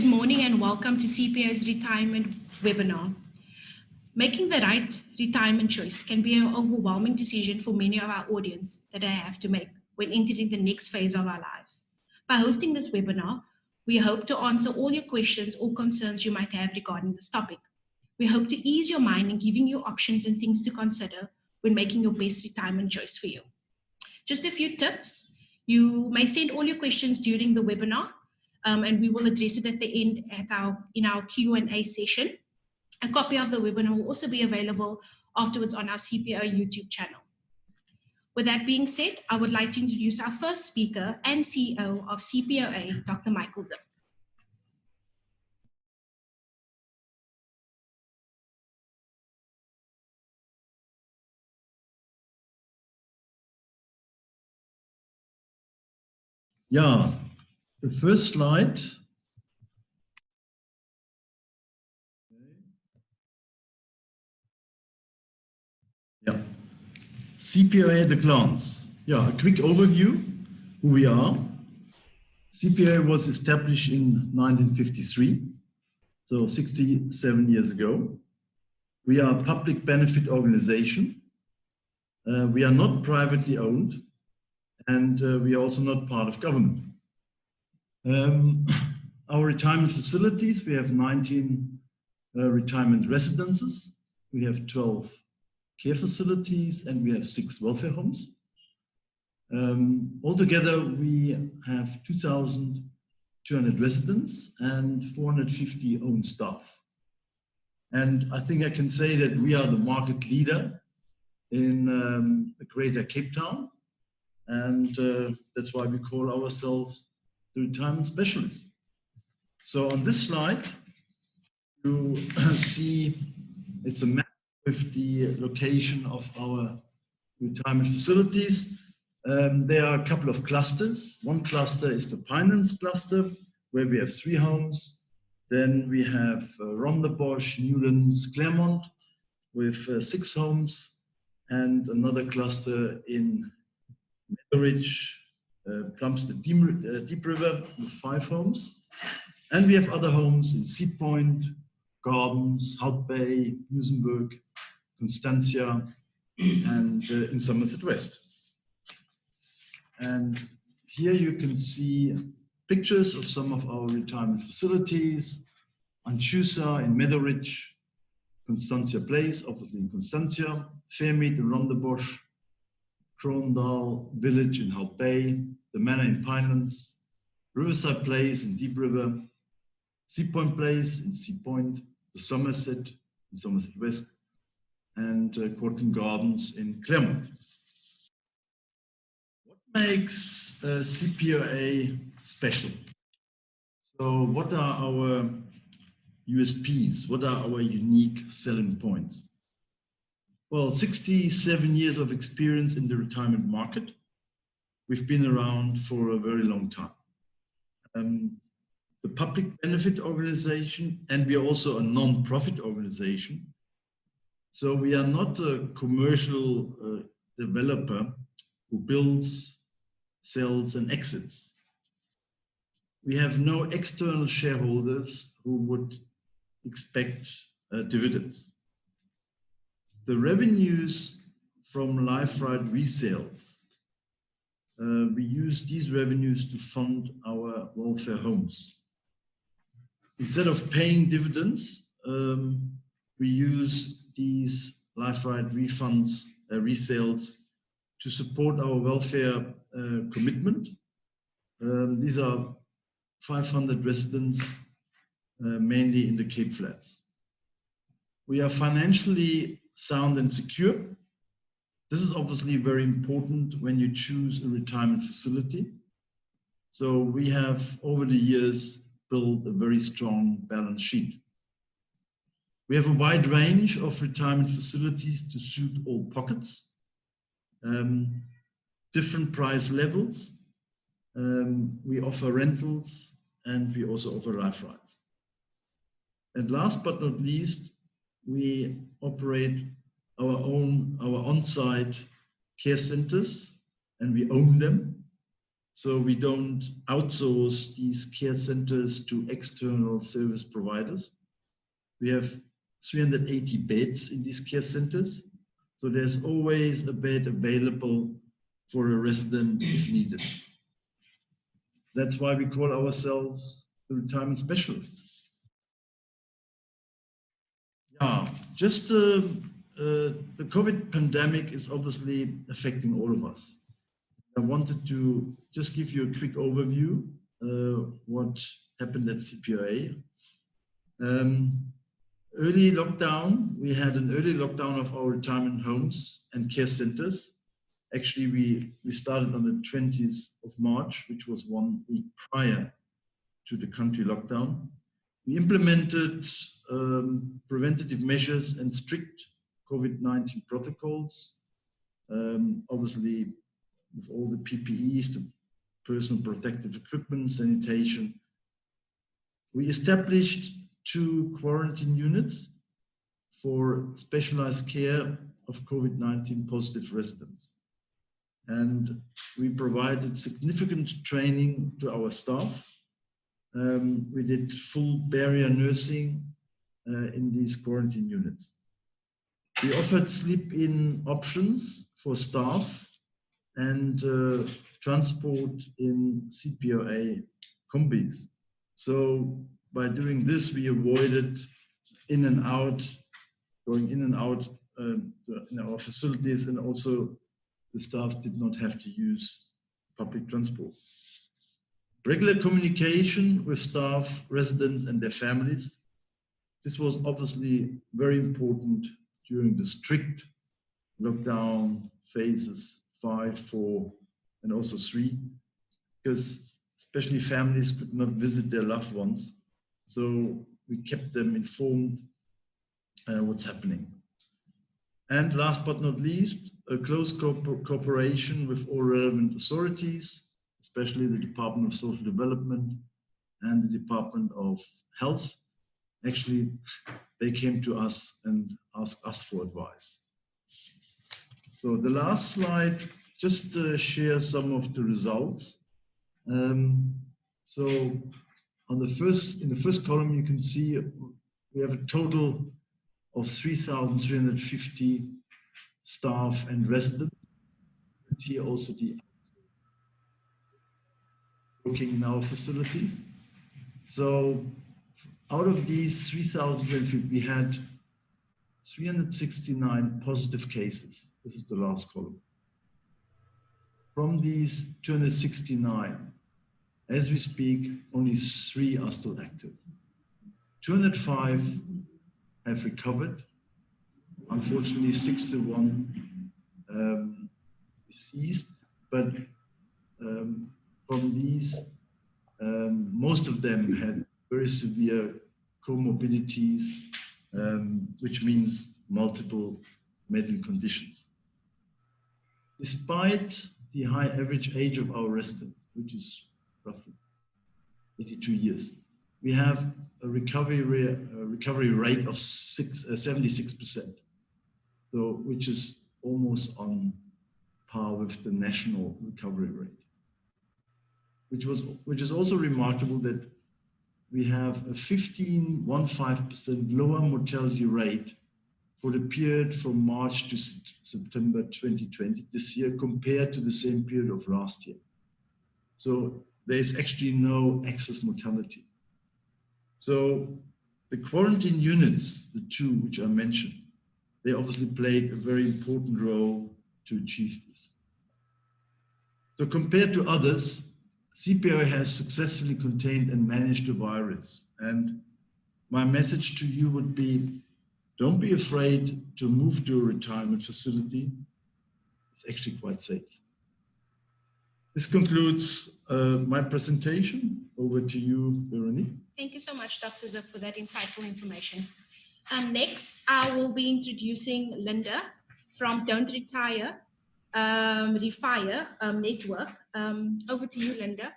Good morning and welcome to CPOA's retirement webinar. Making the right retirement choice can be an overwhelming decision for many of our audience that they have to make when entering the next phase of our lives. By hosting this webinar, we hope to answer all your questions or concerns you might have regarding this topic. We hope to ease your mind in giving you options and things to consider when making your best retirement choice for you. Just a few tips. You may send all your questions during the webinar, and we will address it at the end in our Q&A session. A copy of the webinar will also be available afterwards on our CPOA YouTube channel. With that being said, I would like to introduce our first speaker and CEO of CPOA, Dr. Michael Zip. Yeah, the first slide. Yeah, CPOA at a glance. Yeah, a quick overview who we are. CPOA was established in 1953, so 67 years ago. We are a public benefit organization. We are not privately owned, and we are also not part of government. Our retirement facilities, we have 19 retirement residences, we have 12 care facilities, and we have 6 welfare homes. Altogether, we have 2,200 residents and 450 own staff. And I think I can say that we are the market leader in the Greater Cape Town, and that's why we call ourselves the retirement specialist. So on this slide, you see it's a map with the location of our retirement facilities. There are a couple of clusters. One cluster is the Pinelands cluster, where we have 3 homes. Then we have Rondebosch, Newlands, Claremont, with 6 homes, and another cluster in Meadowridge, Plumstead Deep River, with 5 homes. And we have other homes in Sea Point, Gardens, Hout Bay, Musenberg, Constantia, and in Somerset West. And here you can see pictures of some of our retirement facilities: Anchusa in Meadowridge, Constantia Place, obviously in Constantia, Fairmead in Rondebosch, Crondal Village in Hout Bay, the Manor in Pinelands, Riverside Place in Deep River, Sea Point Place in Sea Point, the Somerset in Somerset West, and Corton Gardens in Claremont. What makes CPOA special? So what are our USPs? What are our unique selling points? Well, 67 years of experience in the retirement market. We've been around for a very long time. The public benefit organization, and we are also a non-profit organization. So we are not a commercial developer who builds, sells, and exits. We have no external shareholders who would expect dividends. The revenues from Life-Right resales, we use these revenues to fund our welfare homes. Instead of paying dividends, we use these Life-Right refunds, resales, to support our welfare commitment. These are 500 residents, mainly in the Cape Flats. We are financially sound and secure. This is obviously very important when you choose a retirement facility. So we have, over the years, built a very strong balance sheet. We have a wide range of retirement facilities to suit all pockets, different price levels. We offer rentals, and we also offer Life-Rights. And last but not least, we operate our on-site care centers, and we own them. So we don't outsource these care centers to external service providers. We have 380 beds in these care centers. So there's always a bed available for a resident if needed. That's why we call ourselves the retirement specialists. Yeah, just the COVID pandemic is obviously affecting all of us. I wanted to just give you a quick overview what happened at CPOA. Early lockdown, we had an early lockdown of our retirement homes and care centers. Actually, we started on the 20th of March, which was 1 week prior to the country lockdown. We implemented preventative measures and strict COVID-19 protocols. Obviously, with all the PPEs, the personal protective equipment, sanitation. We established 2 quarantine units for specialized care of COVID-19 positive residents. And we provided significant training to our staff. We did full barrier nursing in these quarantine units. We offered sleep-in options for staff and transport in CPOA combis. So by doing this, we avoided going in and out in our facilities, and also the staff did not have to use public transport. Regular communication with staff, residents, and their families. This was obviously very important during the strict lockdown phases 5, 4, and also 3, because especially families could not visit their loved ones. So we kept them informed what's happening. And last but not least, a close cooperation with all relevant authorities, especially the Department of Social Development and the Department of Health. Actually, they came to us and asked us for advice. So the last slide, just share some of the results. So in the first column, you can see we have a total of 3,350 staff and residents. And here also the working in our facilities. So out of these 3,350, we had 369 positive cases. This is the last column. From these 269, as we speak, only 3 are still active. 205 have recovered. Unfortunately, 61 deceased, but from these, most of them had very severe comorbidities, which means multiple medical conditions. Despite the high average age of our residents, which is roughly 82 years, we have a recovery rate of 76%, so which is almost on par with the national recovery rate. Which is also remarkable that we have a 15% lower mortality rate for the period from March to September 2020 this year compared to the same period of last year. So there's actually no excess mortality. So the quarantine units, the 2 which I mentioned, they obviously played a very important role to achieve this. So compared to others, CPOA has successfully contained and managed the virus. And my message to you would be, don't be afraid to move to a retirement facility. It's actually quite safe. This concludes my presentation. Over to you, Veronique. Thank you so much, Dr. Zip, for that insightful information. Next, I will be introducing Linda from Don't Retire, Refire Network. Over to you, Linda.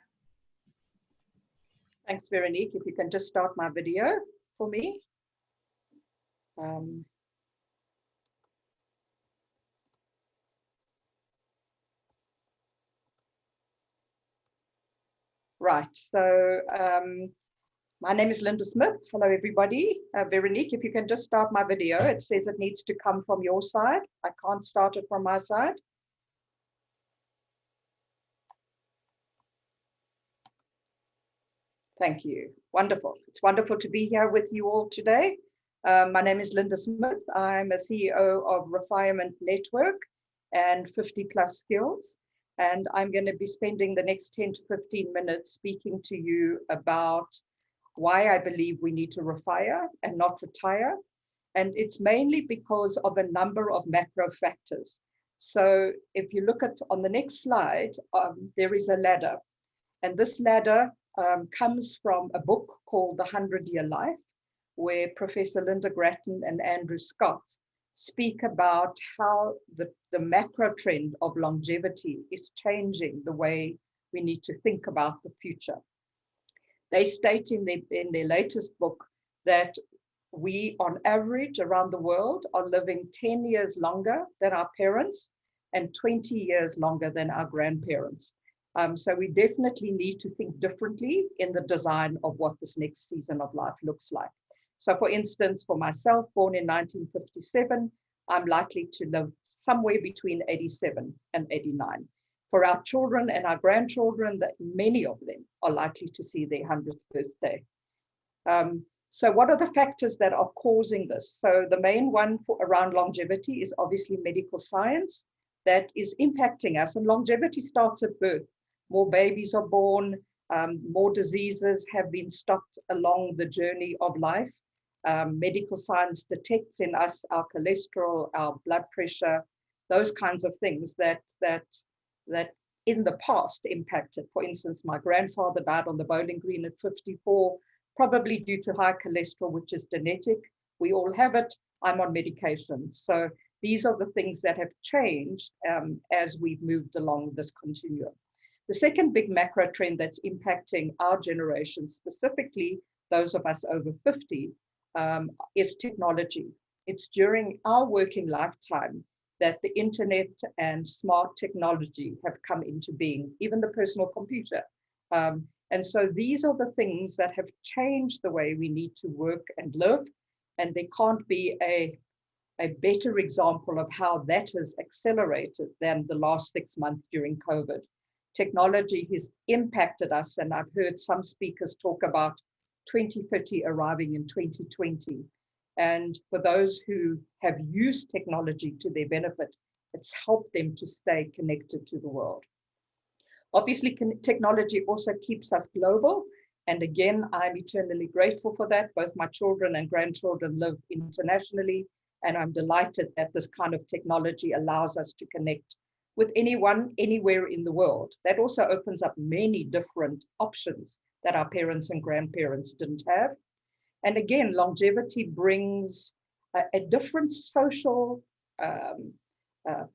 Thanks, Veronique. If you can just start my video for me. Right, so my name is Linda Smith. Hello, everybody. Veronique, if you can just start my video. It says it needs to come from your side. I can't start it from my side. Thank you. Wonderful. It's wonderful to be here with you all today. My name is Linda Smith. I'm a CEO of Refinement Network and 50 Plus Skills. And I'm going to be spending the next 10 to 15 minutes speaking to you about why I believe we need to refire and not retire. And it's mainly because of a number of macro factors. So if you look at on the next slide, there is a ladder. And this ladder comes from a book called The 100-Year Life, where Professor Linda Grattan and Andrew Scott speak about how the macro trend of longevity is changing the way we need to think about the future. They state in their latest book that we, on average, around the world, are living 10 years longer than our parents and 20 years longer than our grandparents. So we definitely need to think differently in the design of what this next season of life looks like. So for instance, for myself, born in 1957, I'm likely to live somewhere between 87 and 89. For our children and our grandchildren, that many of them are likely to see their 100th birthday. So what are the factors that are causing this? So the main one around longevity is obviously medical science that is impacting us. And longevity starts at birth. More babies are born, more diseases have been stopped along the journey of life. Medical science detects in us our cholesterol, our blood pressure, those kinds of things that in the past impacted. For instance, my grandfather died on the bowling green at 54, probably due to high cholesterol, which is genetic. We all have it. I'm on medication. So these are the things that have changed as we've moved along this continuum. The second big macro trend that's impacting our generation, specifically those of us over 50, is technology. It's during our working lifetime that the internet and smart technology have come into being, even the personal computer. And so these are the things that have changed the way we need to work and live. And there can't be a better example of how that has accelerated than the last 6 months during COVID. Technology has impacted us, and I've heard some speakers talk about 2030 arriving in 2020. And for those who have used technology to their benefit, it's helped them to stay connected to the world. Obviously, technology also keeps us global. And again, I'm eternally grateful for that. Both my children and grandchildren live internationally, and I'm delighted that this kind of technology allows us to connect with anyone, anywhere in the world. That also opens up many different options that our parents and grandparents didn't have. And again, longevity brings a different social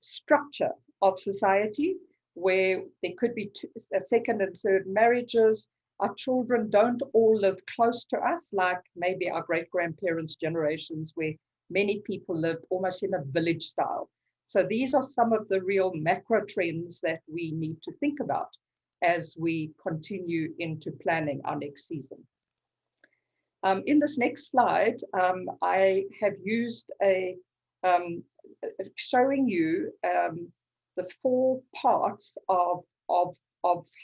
structure of society where there could be second and third marriages. Our children don't all live close to us, like maybe our great-grandparents' generations, where many people lived almost in a village style. So these are some of the real macro trends that we need to think about as we continue into planning our next season. In this next slide, I have used showing you the 4 parts of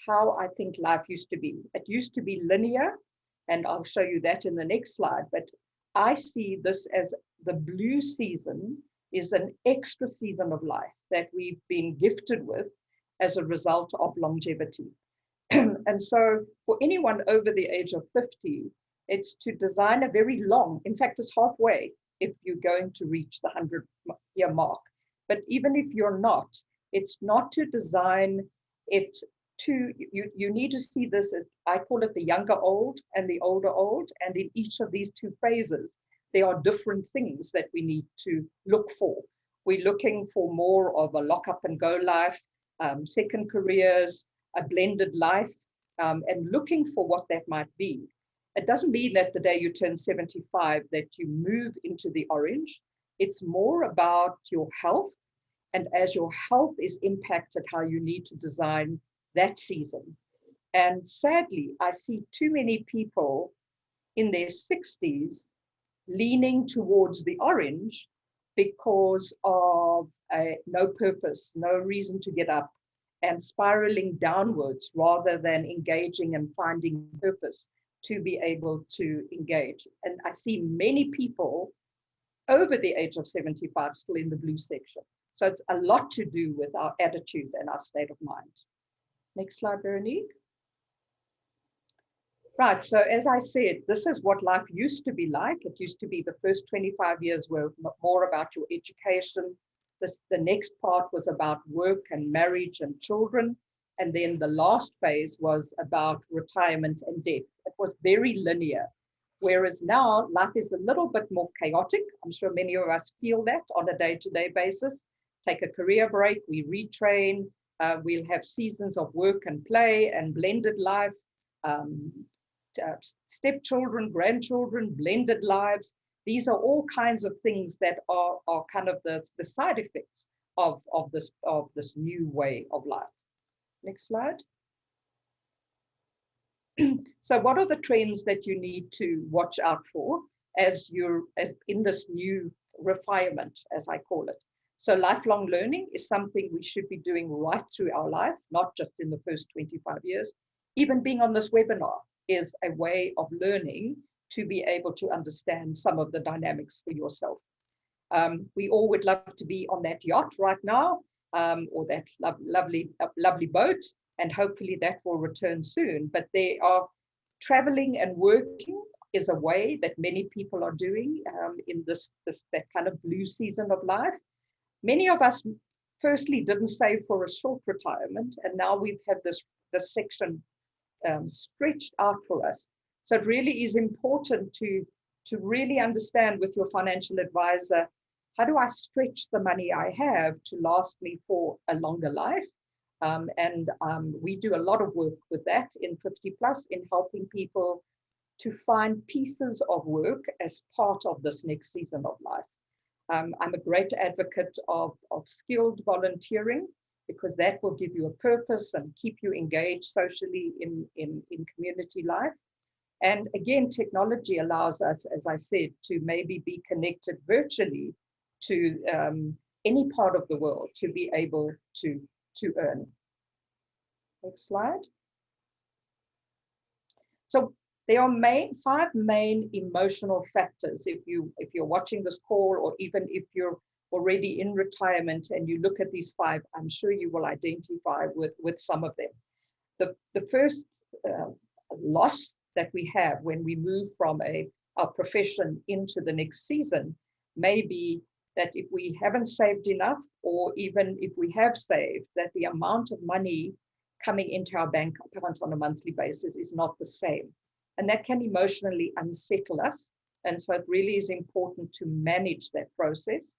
how I think life used to be. It used to be linear, and I'll show you that in the next slide, but I see this as the blue season is an extra season of life that we've been gifted with as a result of longevity. And so for anyone over the age of 50, it's to design a very long, in fact, it's halfway if you're going to reach the 100-year mark. But even if you're not, it's not to design it to, you need to see this as, I call it the younger old and the older old. And in each of these 2 phases, there are different things that we need to look for. We're looking for more of a lock up and go life, second careers, a blended life, and looking for what that might be. It doesn't mean that the day you turn 75 that you move into the orange. It's more about your health. And as your health is impacted, how you need to design that season. And sadly, I see too many people in their 60s leaning towards the orange because of no purpose, no reason to get up, and spiraling downwards rather than engaging and finding purpose to be able to engage. And I see many people over the age of 75 still in the blue section. So it's a lot to do with our attitude and our state of mind. Next slide, Veronique. Right, so as I said, this is what life used to be like. It used to be the first 25 years were more about your education. The next part was about work and marriage and children. And then the last phase was about retirement and death. It was very linear. Whereas now life is a little bit more chaotic. I'm sure many of us feel that on a day-to-day basis. Take a career break, we retrain, we'll have seasons of work and play and blended life. Stepchildren, grandchildren, blended lives. These are all kinds of things that are kind of the side effects of this new way of life. Next slide. So what are the trends that you need to watch out for as you're in this new refinement, as I call it? So lifelong learning is something we should be doing right through our life, not just in the first 25 years. Even being on this webinar is a way of learning to be able to understand some of the dynamics for yourself. We all would love to be on that yacht right now, or that lovely boat, and hopefully that will return soon. But they are traveling and working is a way that many people are doing in that kind of blue season of life. Many of us firstly didn't save for a short retirement, and now we've had this section stretched out for us. So it really is important to really understand with your financial advisor, how do I stretch the money I have to last me for a longer life? We do a lot of work with that in 50 Plus in helping people to find pieces of work as part of this next season of life. I'm a great advocate of skilled volunteering, because that will give you a purpose and keep you engaged socially in community life. And again, technology allows us, as I said, to maybe be connected virtually to any part of the world to be able to earn. Next slide. So there are five main emotional factors. If you're watching this call, or even if you're already in retirement and you look at these five, I'm sure you will identify with some of them. The first loss that we have when we move from our profession into the next season may be that if we haven't saved enough, or even if we have saved, that the amount of money coming into our bank account on a monthly basis is not the same. And that can emotionally unsettle us. And so it really is important to manage that process.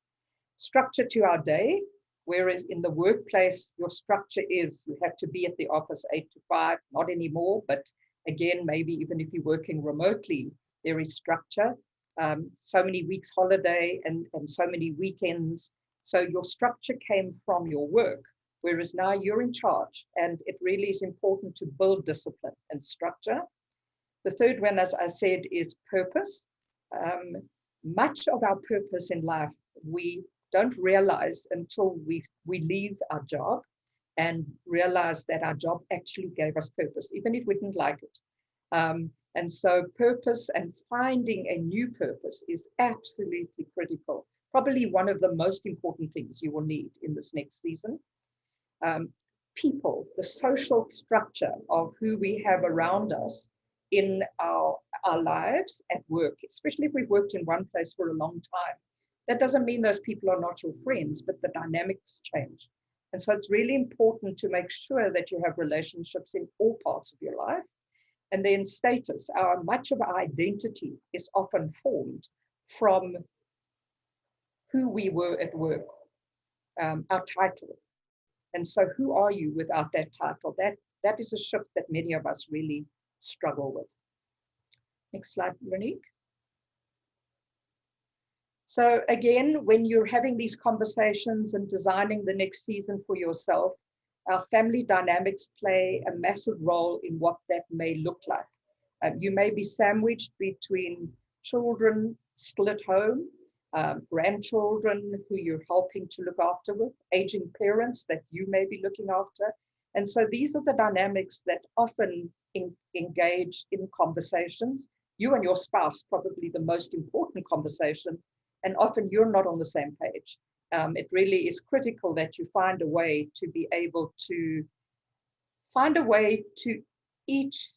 Structure to our day, whereas in the workplace, your structure is you have to be at the office 8 to 5, not anymore, but again, maybe even if you're working remotely, there is structure. So many weeks holiday and so many weekends. So your structure came from your work, whereas now you're in charge, and it really is important to build discipline and structure. The third one, as I said, is purpose. Much of our purpose in life, we don't realize until we leave our job and realize that our job actually gave us purpose, even if we didn't like it. And so purpose and finding a new purpose is absolutely critical. Probably one of the most important things you will need in this next season. People, the social structure of who we have around us in our lives at work, especially if we've worked in one place for a long time. That doesn't mean those people are not your friends, but the dynamics change. And so it's really important to make sure that you have relationships in all parts of your life. And then status, much of our identity is often formed from who we were at work, our title. And so who are you without that title? That is a shift that many of us really struggle with. Next slide, Monique. So again, when you're having these conversations and designing the next season for yourself, our family dynamics play a massive role in what that may look like. You may be sandwiched between children still at home, grandchildren who you're helping to look after with, aging parents that you may be looking after. And so these are the dynamics that often engage in conversations. You and your spouse, probably the most important conversation, and often you're not on the same page. It really is critical that you find a way to be able to each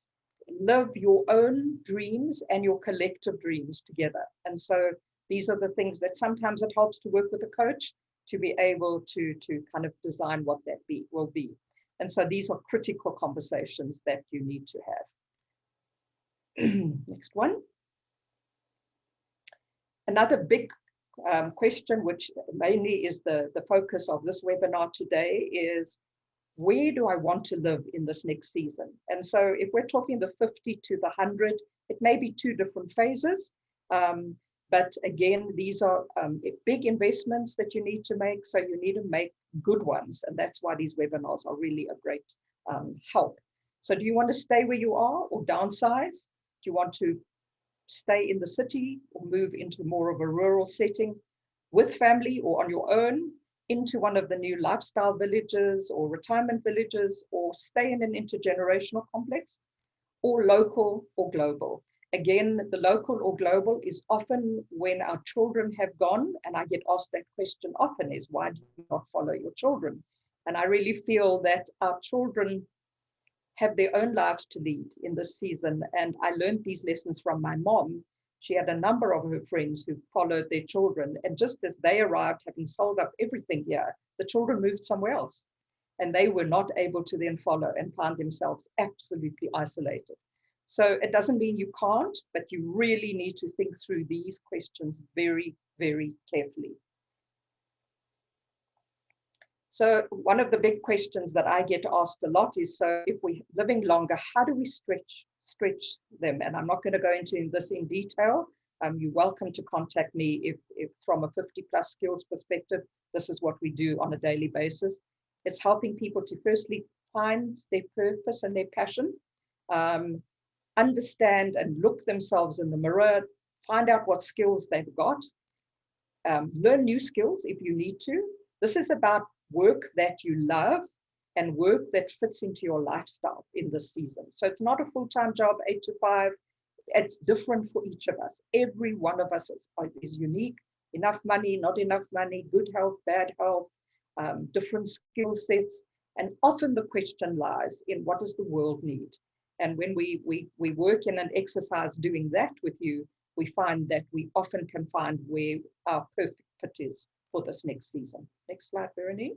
live your own dreams and your collective dreams together. And so these are the things that sometimes it helps to work with a coach to be able to kind of design what that will be. And so these are critical conversations that you need to have. Next one. Another big question, which mainly is the focus of this webinar today, is where do I want to live in this next season? And so if we're talking the 50 to the 100, it may be two different phases. But again, these are big investments that you need to make. So you need to make good ones. And that's why these webinars are really a great help. So do you want to stay where you are or downsize? Do you want to stay in the city or move into more of a rural setting with family or on your own, into one of the new lifestyle villages or retirement villages, or stay in an intergenerational complex, or local or global? Again, the local or global is often when our children have gone, and I get asked that question often, is why do you not follow your children? And I really feel that our children have their own lives to lead in this season. And I learned these lessons from my mom. She had a number of her friends who followed their children. And just as they arrived, having sold up everything here, the children moved somewhere else. And they were not able to then follow and found themselves absolutely isolated. So it doesn't mean you can't, but you really need to think through these questions very, very carefully. So one of the big questions that I get asked a lot is, so if we're living longer, how do we stretch them? And I'm not going to go into this in detail. You're welcome to contact me if from a 50+ skills perspective, this is what we do on a daily basis. It's helping people to firstly find their purpose and their passion, understand and look themselves in the mirror, find out what skills they've got, learn new skills if you need to. This is about work that you love and work that fits into your lifestyle in this season. So it's not a full-time job, 8 to 5. It's different for each of us. Every one of us is unique. Enough money, not enough money, good health, bad health, different skill sets. And often the question lies in what does the world need? And when we work in an exercise doing that with you, we find that we often can find where our perfect fit is for this next season. Next slide, Veronique.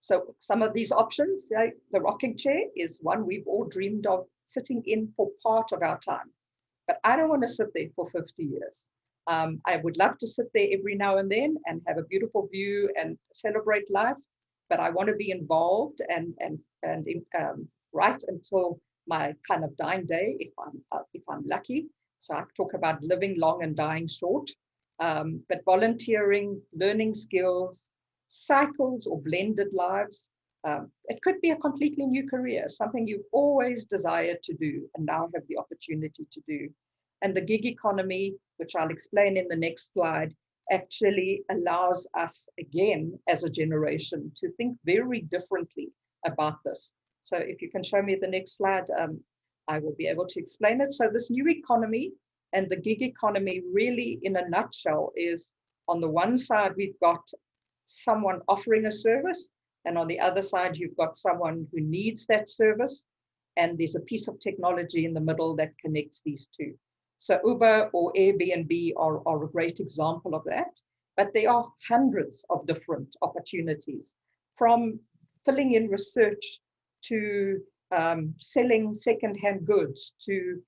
So some of these options, the rocking chair is one we've all dreamed of sitting in for part of our time. But I don't want to sit there for 50 years. I would love to sit there every now and then and have a beautiful view and celebrate life, but I want to be involved and right until my kind of dying day, if I'm lucky. So I talk about living long and dying short. But volunteering, learning skills, cycles or blended lives. It could be a completely new career, something you've always desired to do and now have the opportunity to do. And the gig economy, which I'll explain in the next slide, actually allows us again as a generation to think very differently about this. So if you can show me the next slide, I will be able to explain it. So this new economy and the gig economy really in a nutshell is, on the one side, we've got someone offering a service, and on the other side, you've got someone who needs that service, and there's a piece of technology in the middle that connects these two. So Uber or Airbnb are a great example of that, but there are hundreds of different opportunities, from filling in research to selling secondhand goods to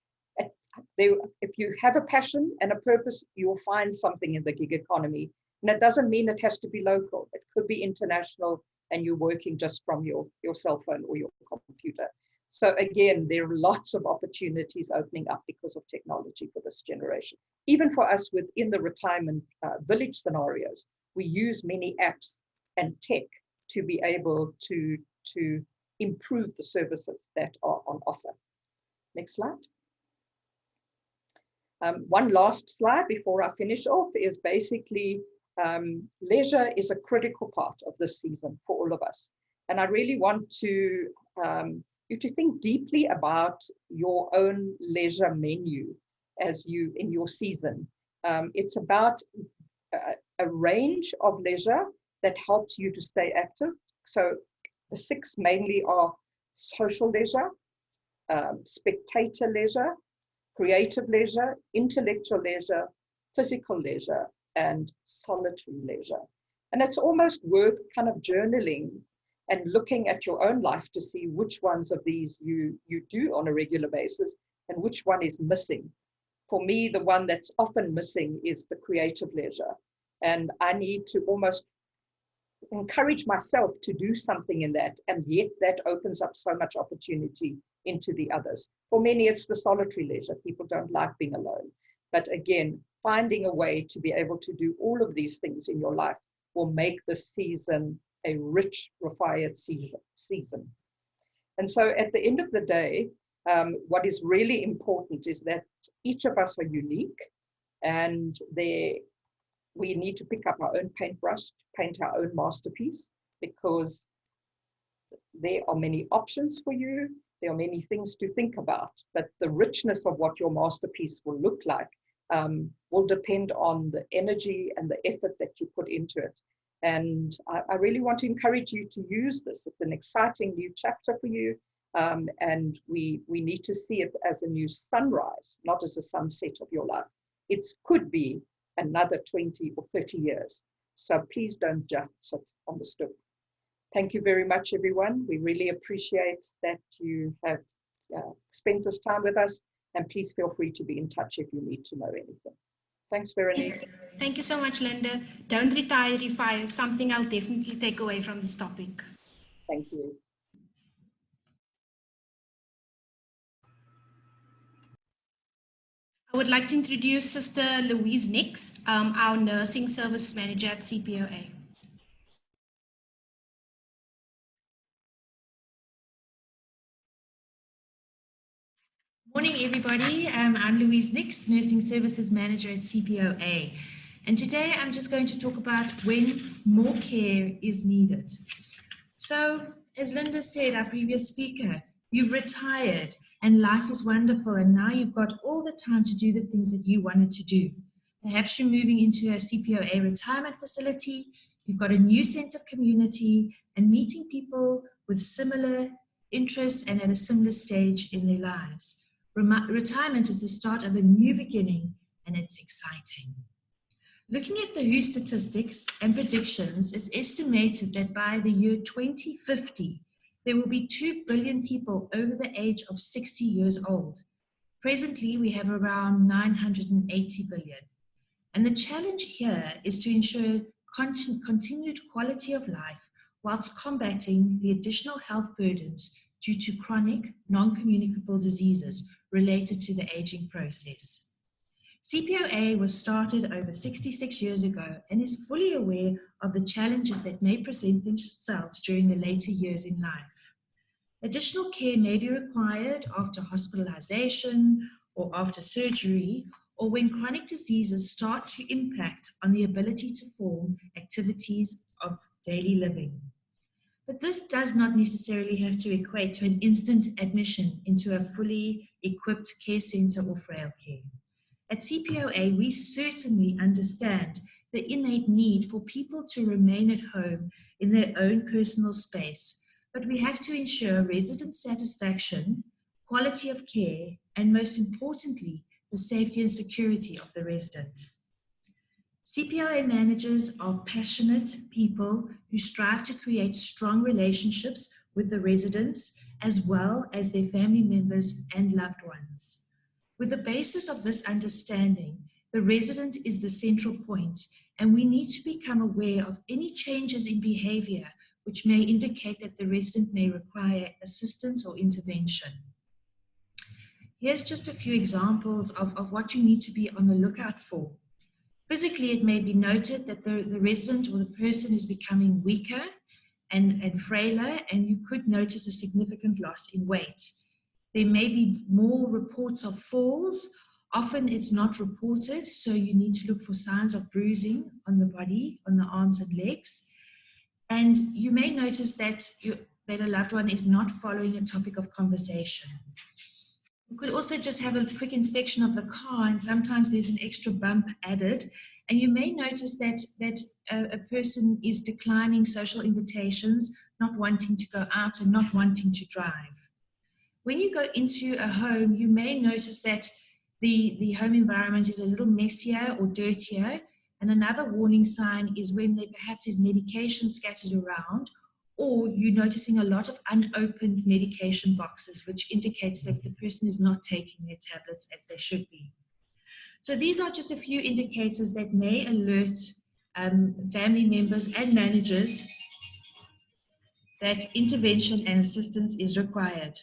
if you have a passion and a purpose, you'll find something in the gig economy. And it doesn't mean it has to be local. It could be international and you're working just from your cell phone or your computer. So again, there are lots of opportunities opening up because of technology for this generation. Even for us within the retirement village scenarios, we use many apps and tech to be able to improve the services that are on offer. Next slide. One last slide before I finish off is basically leisure is a critical part of this season for all of us. And I really want to you to think deeply about your own leisure menu as you in your season. It's about a range of leisure that helps you to stay active. So the 6 mainly are social leisure, spectator leisure, creative leisure, intellectual leisure, physical leisure, and solitary leisure. And it's almost worth kind of journaling and looking at your own life to see which ones of these you do on a regular basis and which one is missing. For me, the one that's often missing is the creative leisure. And I need to almost encourage myself to do something in that, and yet that opens up so much opportunity into the others. For many, it's the solitary leisure. People don't like being alone. But again, finding a way to be able to do all of these things in your life will make this season a rich, refined season. And so at the end of the day, what is really important is that each of us are unique, and we need to pick up our own paintbrush to paint our own masterpiece, because there are many options for you. There are many things to think about, but the richness of what your masterpiece will look like will depend on the energy and the effort that you put into it. And I really want to encourage you to use this. It's an exciting new chapter for you. And we need to see it as a new sunrise, not as a sunset of your life. It could be another 20 or 30 years. So please don't just sit on the stoop. Thank you very much, everyone. We really appreciate that you have spent this time with us, and please feel free to be in touch if you need to know anything. Thanks, Veronique. Thank you so much, Linda. Don't retire, refire. Something I'll definitely take away from this topic. Thank you. I would like to introduce Sister Louise next, our Nursing Service Manager at CPOA. Morning, everybody. I'm Louise Nix, Nursing Services Manager at CPOA. And today I'm just going to talk about when more care is needed. So, as Linda said, our previous speaker, you've retired and life is wonderful, and now you've got all the time to do the things that you wanted to do. Perhaps you're moving into a CPOA retirement facility, you've got a new sense of community and meeting people with similar interests and at a similar stage in their lives. Retirement is the start of a new beginning, and it's exciting. Looking at the WHO statistics and predictions, it's estimated that by the year 2050, there will be 2 billion people over the age of 60 years old. Presently, we have around 980 billion. And the challenge here is to ensure continued quality of life whilst combating the additional health burdens due to chronic, non-communicable diseases related to the aging process. CPOA was started over 66 years ago and is fully aware of the challenges that may present themselves during the later years in life. Additional care may be required after hospitalization or after surgery, or when chronic diseases start to impact on the ability to perform activities of daily living. But this does not necessarily have to equate to an instant admission into a fully equipped care center or frail care. At CPOA, we certainly understand the innate need for people to remain at home in their own personal space, but we have to ensure resident satisfaction, quality of care, and most importantly, the safety and security of the resident. CPOA managers are passionate people who strive to create strong relationships with the residents as well as their family members and loved ones. With the basis of this understanding, the resident is the central point, and we need to become aware of any changes in behavior which may indicate that the resident may require assistance or intervention. Here's just a few examples of what you need to be on the lookout for. Physically, it may be noted that the resident or the person is becoming weaker, and frailer, and you could notice a significant loss in weight. There may be more reports of falls. Often it's not reported, so you need to look for signs of bruising on the body, on the arms and legs. And you may notice that a loved one is not following a topic of conversation. You could also just have a quick inspection of the car, and sometimes there's an extra bump added. And you may notice that a person is declining social invitations, not wanting to go out and not wanting to drive. When you go into a home, you may notice that the home environment is a little messier or dirtier. And another warning sign is when there perhaps is medication scattered around, or you're noticing a lot of unopened medication boxes, which indicates that the person is not taking their tablets as they should be. So these are just a few indicators that may alert family members and managers that intervention and assistance is required.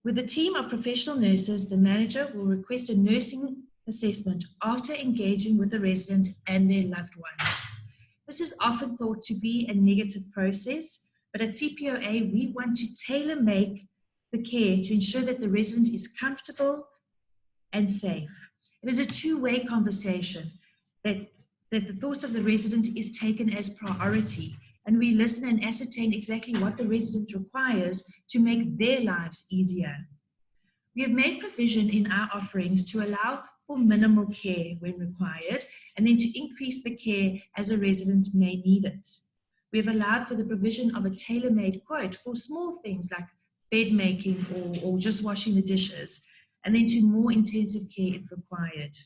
With a team of professional nurses, the manager will request a nursing assessment after engaging with the resident and their loved ones. This is often thought to be a negative process, but at CPOA, we want to tailor-make the care to ensure that the resident is comfortable and safe. It is a two-way conversation that the thoughts of the resident is taken as priority, and we listen and ascertain exactly what the resident requires to make their lives easier. We have made provision in our offerings to allow for minimal care when required, and then to increase the care as a resident may need it. We have allowed for the provision of a tailor-made quote for small things like bed making or just washing the dishes, and then to more intensive care if required.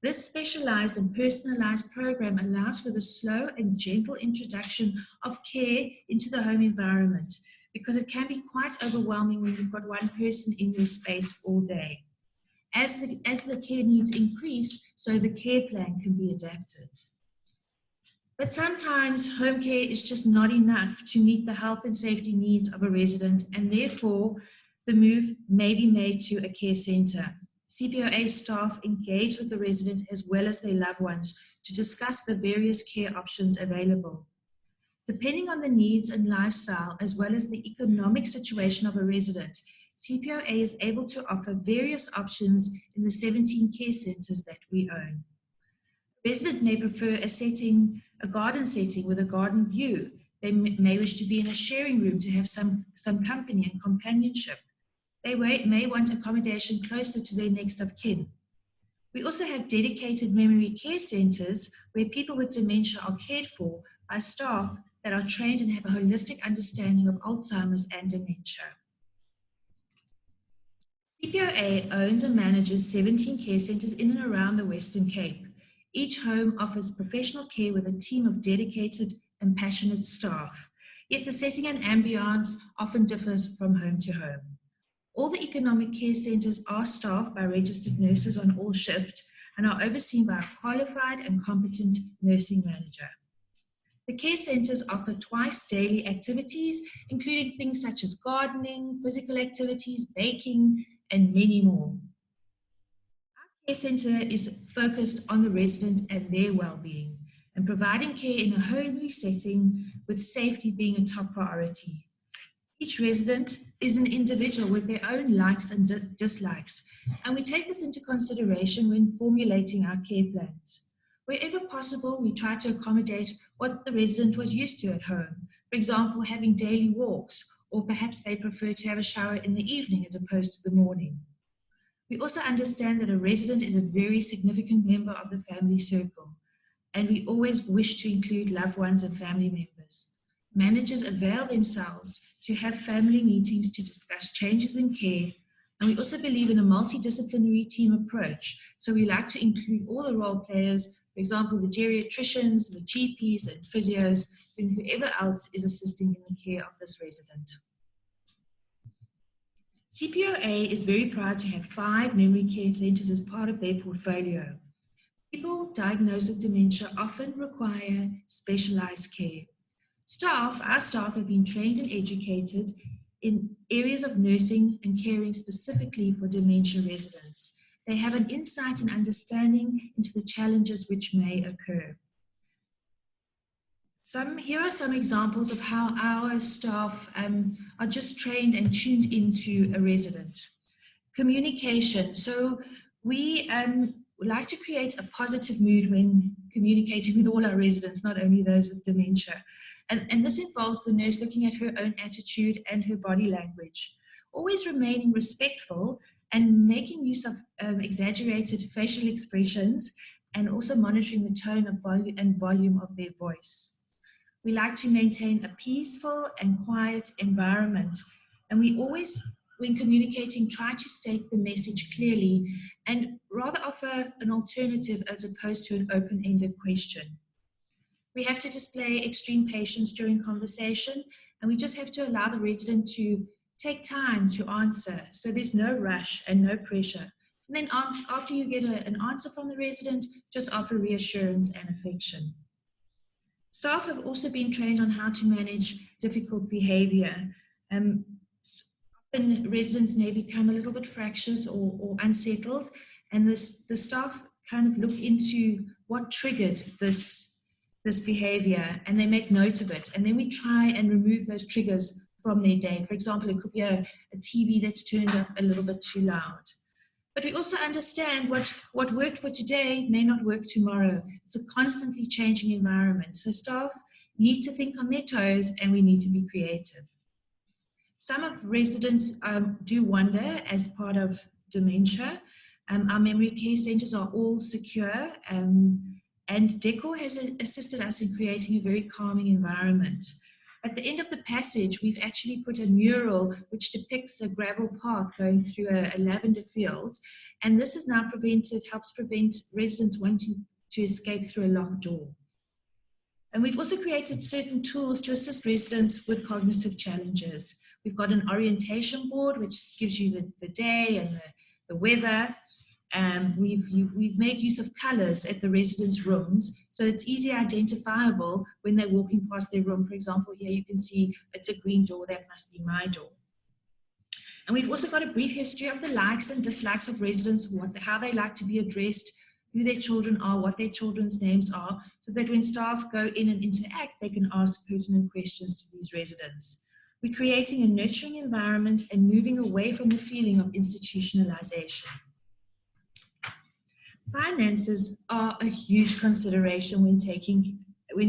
This specialized and personalized program allows for the slow and gentle introduction of care into the home environment, because it can be quite overwhelming when you've got one person in your space all day. As the care needs increase, so the care plan can be adapted. But sometimes home care is just not enough to meet the health and safety needs of a resident, and therefore the move may be made to a care center. CPOA staff engage with the resident as well as their loved ones to discuss the various care options available. Depending on the needs and lifestyle, as well as the economic situation of a resident, CPOA is able to offer various options in the 17 care centers that we own. A resident may prefer a garden setting with a garden view. They may wish to be in a sharing room to have some company and companionship. They may want accommodation closer to their next of kin. We also have dedicated memory care centers where people with dementia are cared for by staff that are trained and have a holistic understanding of Alzheimer's and dementia. CPOA owns and manages 17 care centers in and around the Western Cape. Each home offers professional care with a team of dedicated and passionate staff, yet the setting and ambience often differs from home to home. All the economic care centers are staffed by registered nurses on all shift and are overseen by a qualified and competent nursing manager. The care centers offer twice daily activities, including things such as gardening, physical activities, baking, and many more. Our care center is focused on the resident and their well-being, and providing care in a homely setting with safety being a top priority. Each resident is an individual with their own likes and dislikes, and we take this into consideration when formulating our care plans. Wherever possible, we try to accommodate what the resident was used to at home. For example, having daily walks, or perhaps they prefer to have a shower in the evening as opposed to the morning. We also understand that a resident is a very significant member of the family circle, and we always wish to include loved ones and family members. Managers avail themselves to have family meetings to discuss changes in care, and we also believe in a multidisciplinary team approach. So we like to include all the role players, for example, the geriatricians, the GPs, and physios, and whoever else is assisting in the care of this resident. CPOA is very proud to have 5 memory care centers as part of their portfolio. People diagnosed with dementia often require specialized care. Our staff have been trained and educated in areas of nursing and caring specifically for dementia residents. They have an insight and understanding into the challenges which may occur. Here are some examples of how our staff are just trained and tuned into a resident. Communication. So we like to create a positive mood when communicating with all our residents, not only those with dementia. And this involves the nurse looking at her own attitude and her body language, always remaining respectful and making use of exaggerated facial expressions, and also monitoring the tone of volume of their voice. We like to maintain a peaceful and quiet environment. And we always, when communicating, try to state the message clearly and rather offer an alternative as opposed to an open-ended question. We have to display extreme patience during conversation, and we just have to allow the resident to take time to answer. So there's no rush and no pressure. And then after you get an answer from the resident, just offer reassurance and affection. Staff have also been trained on how to manage difficult behavior. Often residents may become a little bit fractious or unsettled, and the staff kind of look into what triggered this behavior, and they make note of it. And then we try and remove those triggers from their day. For example, it could be a TV that's turned up a little bit too loud. But we also understand what worked for today may not work tomorrow. It's a constantly changing environment. So staff need to think on their toes, and we need to be creative. Some of residents do wonder as part of dementia. Our memory care centers are all secure, and decor has assisted us in creating a very calming environment. At the end of the passage, we've actually put a mural which depicts a gravel path going through a lavender field. And this has now helps prevent residents wanting to escape through a locked door. And we've also created certain tools to assist residents with cognitive challenges. We've got an orientation board, which gives you the day and the weather. We've made use of colors at the residents' rooms, so it's easily identifiable when they're walking past their room. For example, here you can see it's a green door, that must be my door. And we've also got a brief history of the likes and dislikes of residents, how they like to be addressed, who their children are, what their children's names are, so that when staff go in and interact, they can ask pertinent questions to these residents. We're creating a nurturing environment and moving away from the feeling of institutionalization. Finances are a huge consideration when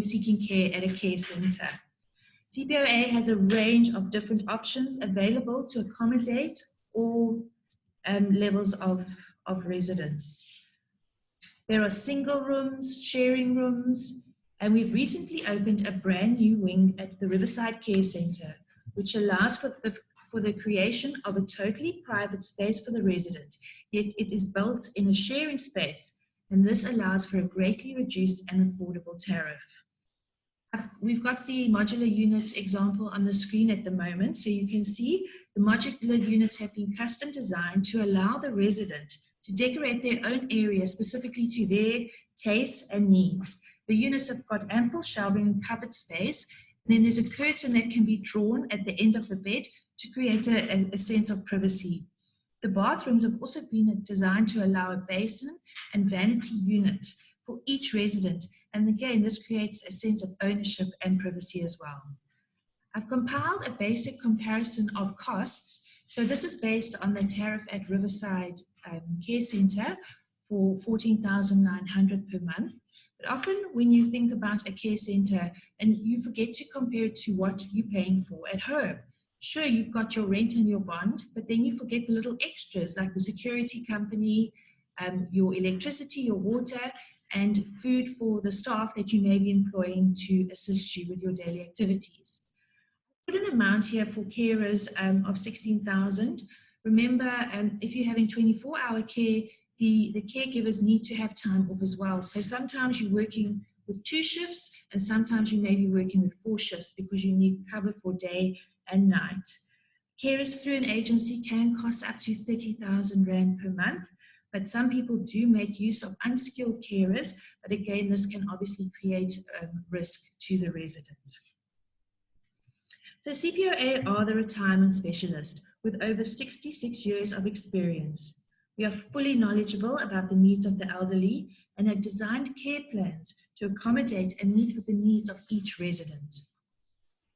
seeking care at a care center. CPOA has a range of different options available to accommodate all levels of residents. There are single rooms, sharing rooms, and we've recently opened a brand new wing at the Riverside Care Center, which allows for the creation of a totally private space for the resident, yet it is built in a sharing space, and this allows for a greatly reduced and affordable tariff. We've got the modular unit example on the screen at the moment, so you can see the modular units have been custom designed to allow the resident to decorate their own area specifically to their tastes and needs. The units have got ample shelving and covered space, and then there's a curtain that can be drawn at the end of the bed to create a sense of privacy. The bathrooms have also been designed to allow a basin and vanity unit for each resident. And again, this creates a sense of ownership and privacy as well. I've compiled a basic comparison of costs. So this is based on the tariff at Riverside Care Center for $14,900 per month. But often when you think about a care center and you forget to compare it to what you're paying for at home. Sure, you've got your rent and your bond, but then you forget the little extras like the security company, your electricity, your water, and food for the staff that you may be employing to assist you with your daily activities. I put an amount here for carers of $16,000. Remember, if you're having 24-hour care, the caregivers need to have time off as well. So sometimes you're working with 2 shifts, and sometimes you may be working with 4 shifts because you need cover for day and night. Carers through an agency can cost up to 30,000 Rand per month, but some people do make use of unskilled carers, but again, this can obviously create risk to the residents. So CPOA are the retirement specialist with over 66 years of experience. We are fully knowledgeable about the needs of the elderly and have designed care plans to accommodate and meet with the needs of each resident.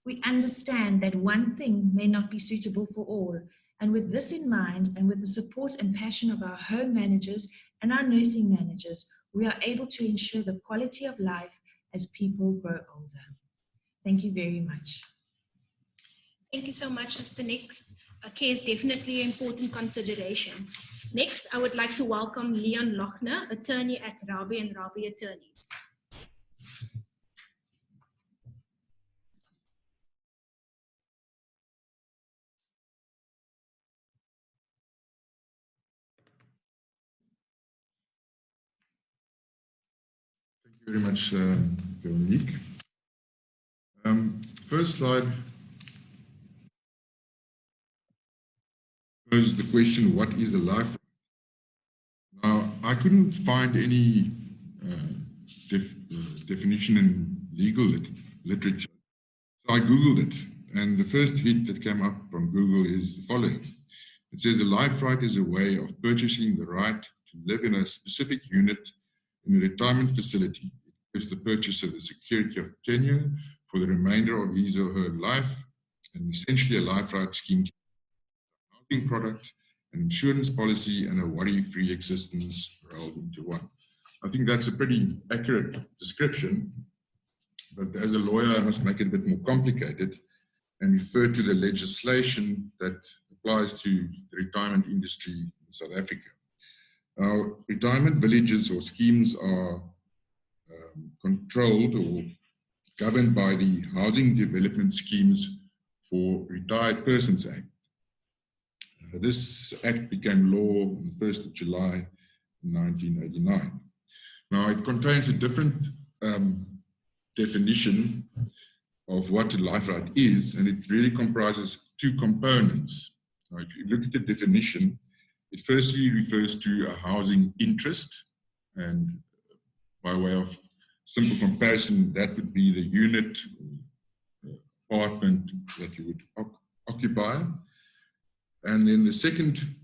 We understand that one thing may not be suitable for all, and with this in mind, and with the support and passion of our home managers and our nursing managers, we are able to ensure the quality of life as people grow older. Thank you very much. Thank you so much. The next care is definitely an important consideration. Next, I would like to welcome Leon Lochner, attorney at Rabie and Rabie Attorneys. Thank you very much, Veronique. First slide poses the question, what is a life right? Now, I couldn't find any definition in legal literature, so I Googled it, and the first hit that came up on Google is the following. It says a life right is a way of purchasing the right to live in a specific unit in a retirement facility. It gives the purchaser the security of tenure for the remainder of his or her life, and essentially a life right scheme, housing product, an insurance policy, and a worry-free existence rolled into one. I think that's a pretty accurate description, but as a lawyer, I must make it a bit more complicated and refer to the legislation that applies to the retirement industry in South Africa. Now, retirement villages or schemes are controlled or governed by the Housing Development Schemes for Retired Persons Act. This act became law on the 1st of July 1989. Now, it contains a different definition of what a life right is, and it really comprises two components. Now, if you look at the definition, it firstly refers to a housing interest, and by way of simple comparison, that would be the unit or apartment that you would occupy. And then the second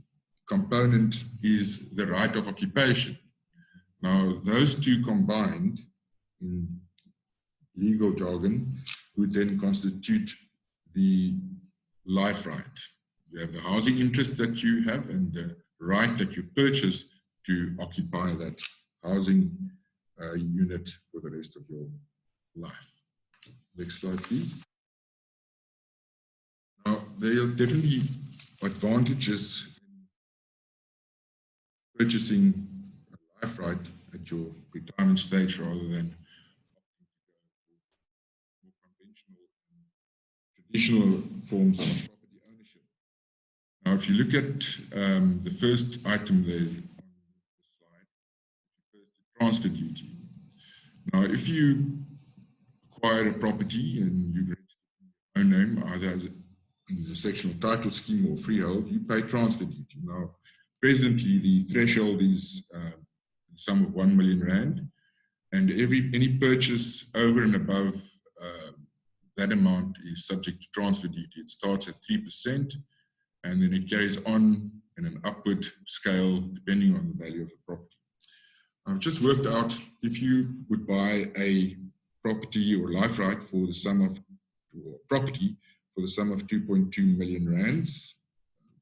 component is the right of occupation. Now, those two combined in legal jargon would then constitute the life right. You have the housing interest that you have and the right that you purchase to occupy that housing unit for the rest of your life. Next slide, please. Now, there are definitely advantages in purchasing a life right at your retirement stage rather than more conventional and traditional forms of property ownership. Now, if you look at the first item there on the slide, which refers to transfer duty. Now, if you acquire a property and you register it in your own name, either as in the sectional title scheme or freehold, you pay transfer duty. Now, presently, the threshold is the sum of 1 million rand, and any purchase over and above that amount is subject to transfer duty. It starts at 3%, and then it carries on in an upward scale depending on the value of the property. I've just worked out if you would buy a property or life right for the sum of property for the sum of 2.2 million rands,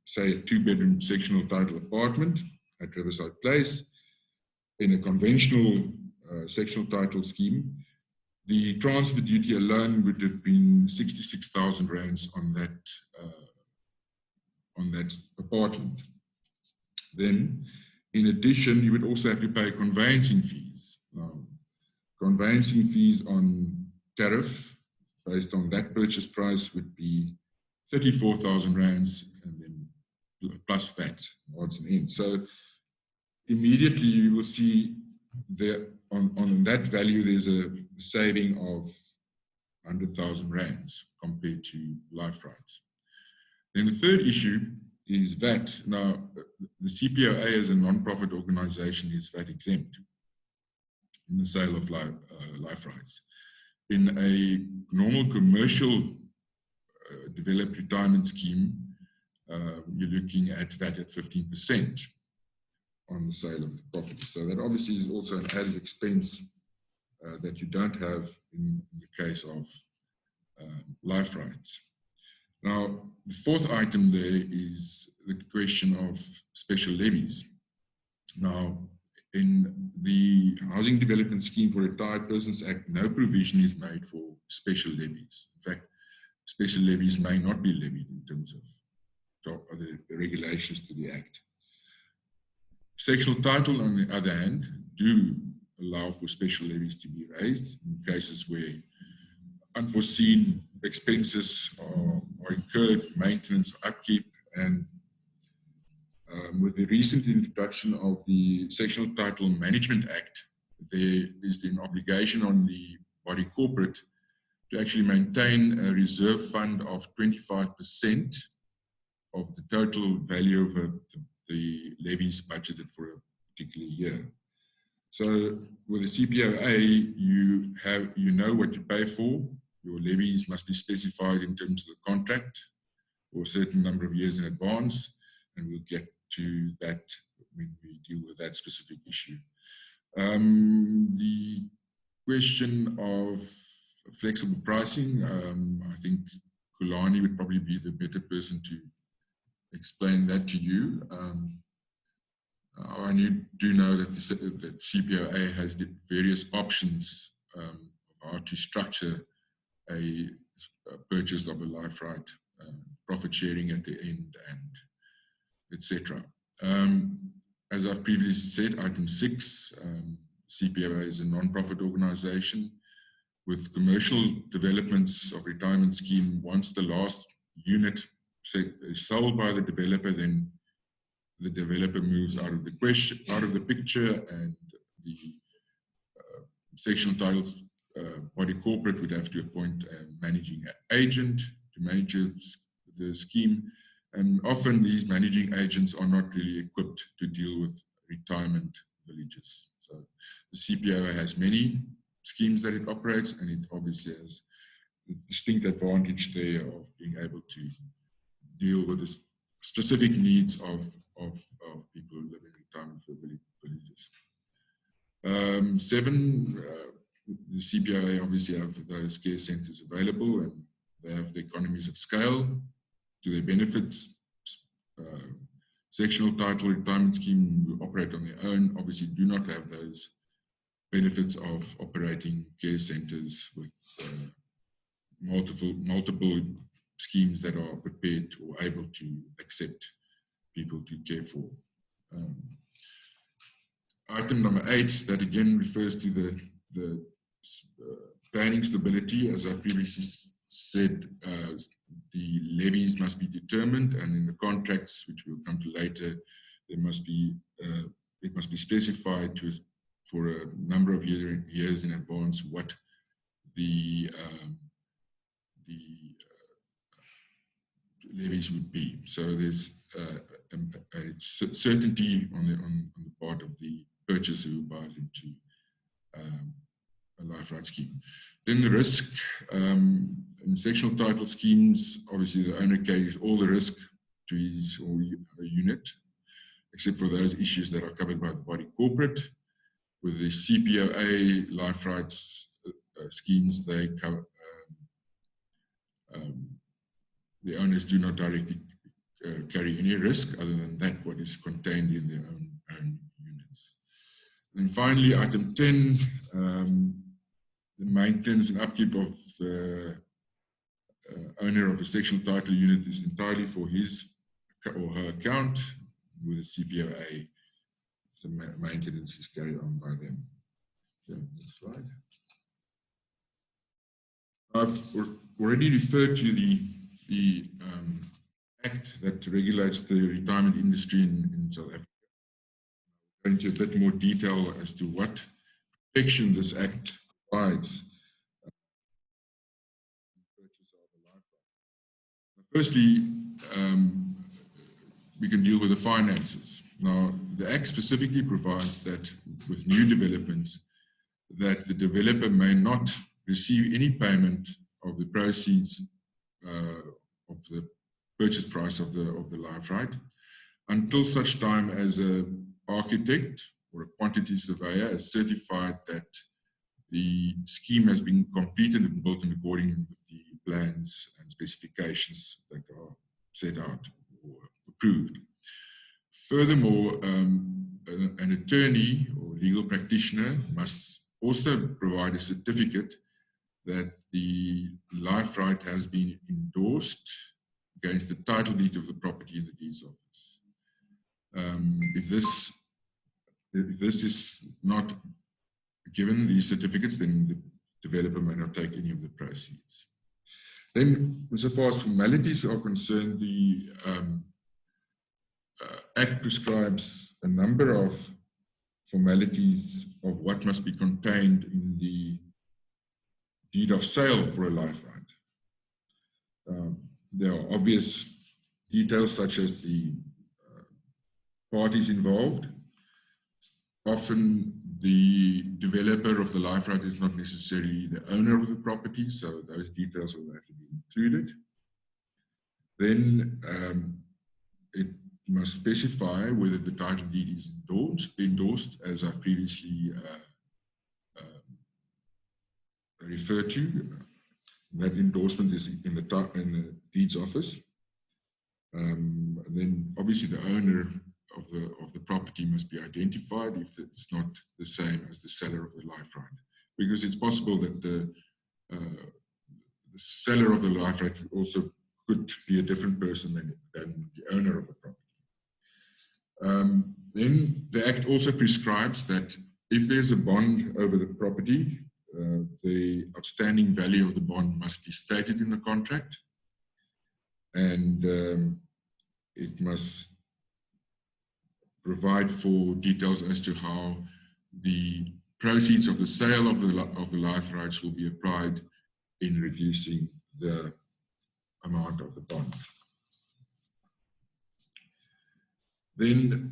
say a 2-bedroom sectional title apartment at Riverside Place, in a conventional sectional title scheme, the transfer duty alone would have been 66,000 rands on that apartment. Then, in addition, you would also have to pay conveyancing fees. Conveyancing fees on tariff based on that purchase price would be 34,000 rands, and then plus VAT, odds and ends. So immediately you will see there on that value there's a saving of 100,000 rands compared to life rights. Then the third issue is VAT. Now, the CPOA as a non-profit organization is VAT exempt in the sale of life rights. In a normal commercial developed retirement scheme, you're looking at VAT at 15%. on the sale of the property. So that obviously is also an added expense that you don't have in the case of life rights. Now, the fourth item there is the question of special levies. Now, in the Housing Development Scheme for Retired Persons Act, no provision is made for special levies. In fact, special levies may not be levied in terms of the regulations to the Act. Sectional title, on the other hand, do allow for special levies to be raised in cases where unforeseen expenses are incurred for maintenance or upkeep. And with the recent introduction of the Sectional Title Management Act, there is an obligation on the body corporate to actually maintain a reserve fund of 25% of the total value of the levies budgeted for a particular year. So with the CPOA, you know what you pay for. Your levies must be specified in terms of the contract for a certain number of years in advance, and we'll get to that when we deal with that specific issue. The question of flexible pricing, I think Kulani would probably be the better person to explain that to you. I do know that the CPOA has various options of how to structure a purchase of a life right, profit sharing at the end, and etc. As I've previously said, item 6, CPOA is a non-profit organization with commercial developments of retirement scheme. Once the last unit is sold by the developer, then the developer moves out of the picture, and the sectional titles body corporate would have to appoint a managing agent to manage the scheme. And often these managing agents are not really equipped to deal with retirement villages. So the CPOA has many schemes that it operates, and it obviously has the distinct advantage there of being able to deal with the specific needs of people who live in retirement villages. 7, the CPOA obviously have those care centres available, and they have the economies of scale to their benefits. Sectional title retirement scheme who operate on their own obviously do not have those benefits of operating care centres with multiple schemes that are prepared or able to accept people to care for. Item number 8, that again refers to the planning stability. As I previously said, the levies must be determined, and in the contracts, which we'll come to later, there must be it must be specified for a number of years in advance what the levies would be. So there's a certainty on the part of the purchaser who buys into a life right scheme. Then the risk, in sectional title schemes, obviously the owner carries all the risk to his or her unit, except for those issues that are covered by the body corporate. With the CPOA life rights schemes, they cover, the owners do not directly carry any risk other than that what is contained in their own units. And finally, item 10, the maintenance and upkeep of the owner of a sectional title unit is entirely for his or her account. With the CPOA, the maintenance is carried on by them. So, next slide. I've already referred to the act that regulates the retirement industry in South Africa. I'll go into a bit more detail as to what protection this act provides. Firstly, we can deal with the finances. Now, the Act specifically provides that with new developments, that the developer may not receive any payment of the proceeds of the purchase price of the life right until such time as a architect or a quantity surveyor has certified that the scheme has been completed and built in accordance with the plans and specifications that are set out or approved. Furthermore, an attorney or legal practitioner must also provide a certificate that the life right has been endorsed against the title deed of the property in the deeds office. If this is not given, these certificates, then the developer may not take any of the proceeds. Then, so far as formalities are concerned, the Act prescribes a number of formalities of what must be contained in the deed of sale for a life right. There are obvious details such as the parties involved. Often the developer of the life right is not necessarily the owner of the property, so those details will have to be included. Then it must specify whether the title deed is endorsed, as I've previously referred to. That endorsement is in the deeds office. And then obviously the owner of the property must be identified if it's not the same as the seller of the life right, because it's possible that the seller of the life right also could be a different person than the owner of the property. Then the Act also prescribes that if there's a bond over the property, the outstanding value of the bond must be stated in the contract, and it must provide for details as to how the proceeds of the sale of the life rights will be applied in reducing the amount of the bond. Then,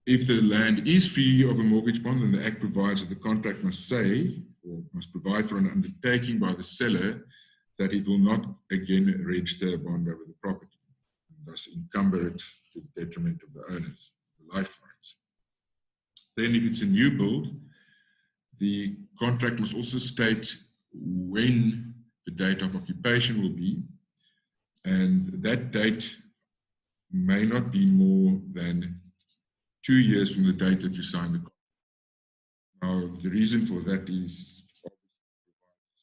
if the land is free of a mortgage bond, then the Act provides that the contract must say, or must provide for an undertaking by the seller that it will not again register a bond over the property, and thus encumber it to the detriment of the owners, the life rights. Then, if it's a new build, the contract must also state when the date of occupation will be, and that date may not be more than 2 years from the date that you sign the contract. Now, the reason for that is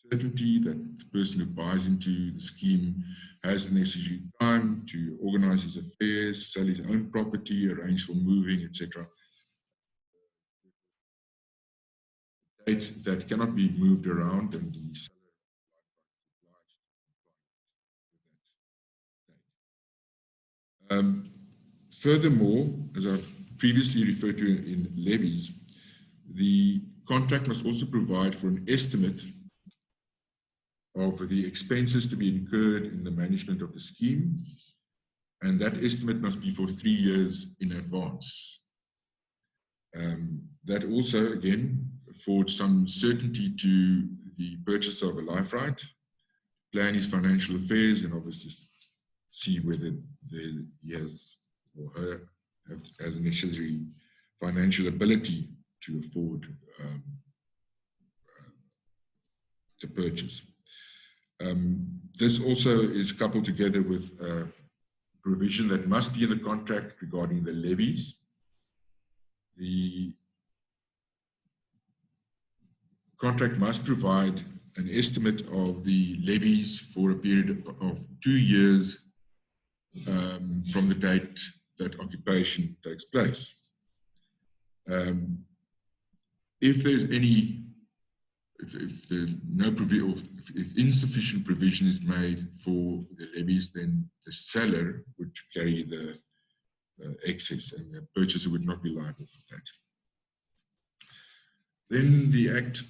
certainty that the person who buys into the scheme has the necessary time to organize his affairs, sell his own property, arrange for moving, etc. Date that cannot be moved around, and the seller is obliged to comply with that date. Furthermore, as I've previously referred to in levies, the contract must also provide for an estimate of the expenses to be incurred in the management of the scheme, and that estimate must be for 3 years in advance. That also, again, affords some certainty to the purchaser of a life right, plan his financial affairs, and obviously see whether he has or her has necessary financial ability to afford the purchase. This also is coupled together with a provision that must be in the contract regarding the levies. The contract must provide an estimate of the levies for a period of 2 years from the date that occupation takes place. If there's any, if insufficient provision is made for the levies, then the seller would carry the excess, and the purchaser would not be liable for that. Then the Act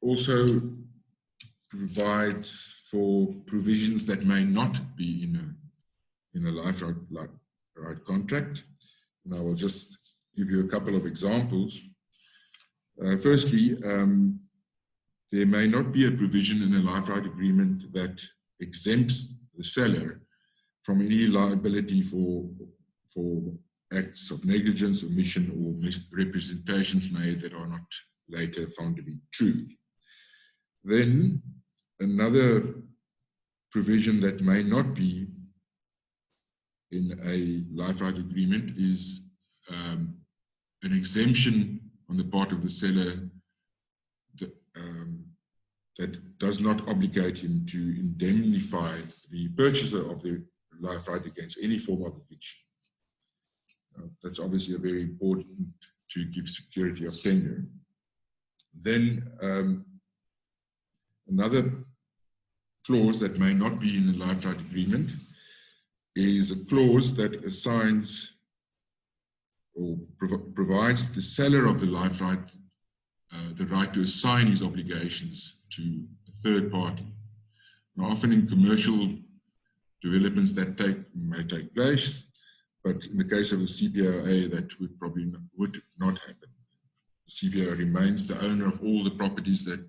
also provides for provisions that may not be in a life right contract. And I will just give you a couple of examples. Firstly, there may not be a provision in a life right agreement that exempts the seller from any liability for for acts of negligence, omission, or misrepresentations made that are not later found to be true. Then another provision that may not be in a life right agreement is an exemption on the part of the seller that does not obligate him to indemnify the purchaser of the life right against any form of eviction. That's obviously a very important to give security of tenure. Then another clause that may not be in the life right agreement is a clause that assigns or provides the seller of the life right the right to assign his obligations to a third party. Now, often in commercial developments that may take place, but in the case of the CPOA, that would probably would not happen. The CPOA remains the owner of all the properties that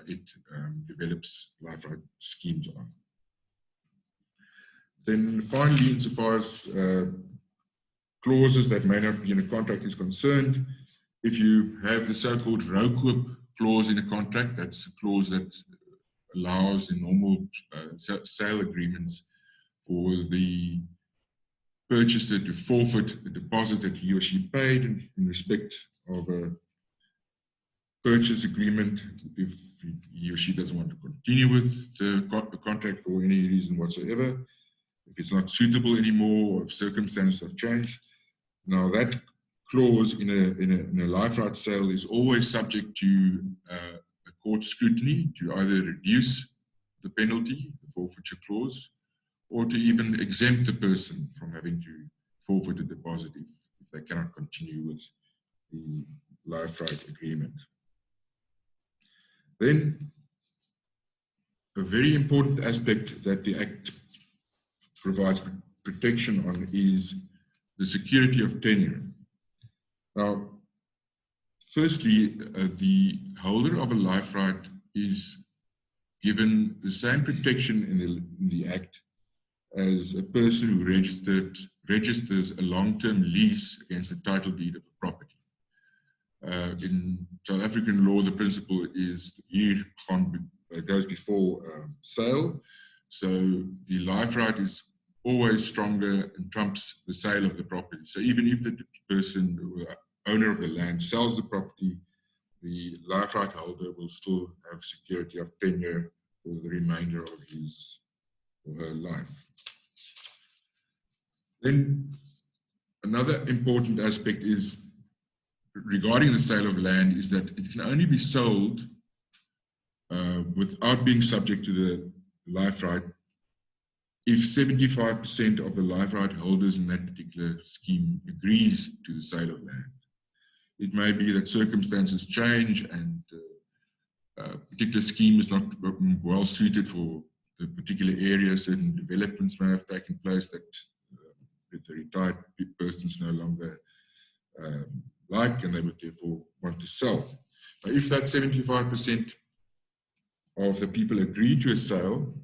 it develops life right schemes on. Then finally, insofar as clauses that may not be in a contract is concerned, if you have the so-called roadwork clause in a contract, that's a clause that allows in normal sale agreements for the purchaser to forfeit the deposit that he or she paid in respect of a purchase agreement if he or she doesn't want to continue with the contract for any reason whatsoever, if it's not suitable anymore, or if circumstances have changed. Now that clause in a life right sale is always subject to a court scrutiny to either reduce the penalty, the forfeiture clause, or to even exempt the person from having to forfeit a deposit if they cannot continue with the life right agreement. Then a very important aspect that the Act provides protection on is the security of tenure. Now, firstly, the holder of a life right is given the same protection in the Act as a person who registers a long-term lease against the title deed of a property. In South African law, the principle is here goes before sale. So the life right is always stronger and trumps the sale of the property. So even if the person, the owner of the land, sells the property, the life right holder will still have security of tenure for the remainder of his or her life. Then another important aspect is regarding the sale of land is that it can only be sold without being subject to the life right if 75% of the life right holders in that particular scheme agrees to the sale of land. It may be that circumstances change and a particular scheme is not well suited for the particular area. Certain developments may have taken place that the retired persons no longer like, and they would therefore want to sell. But if that 75% of the people agree to a sale,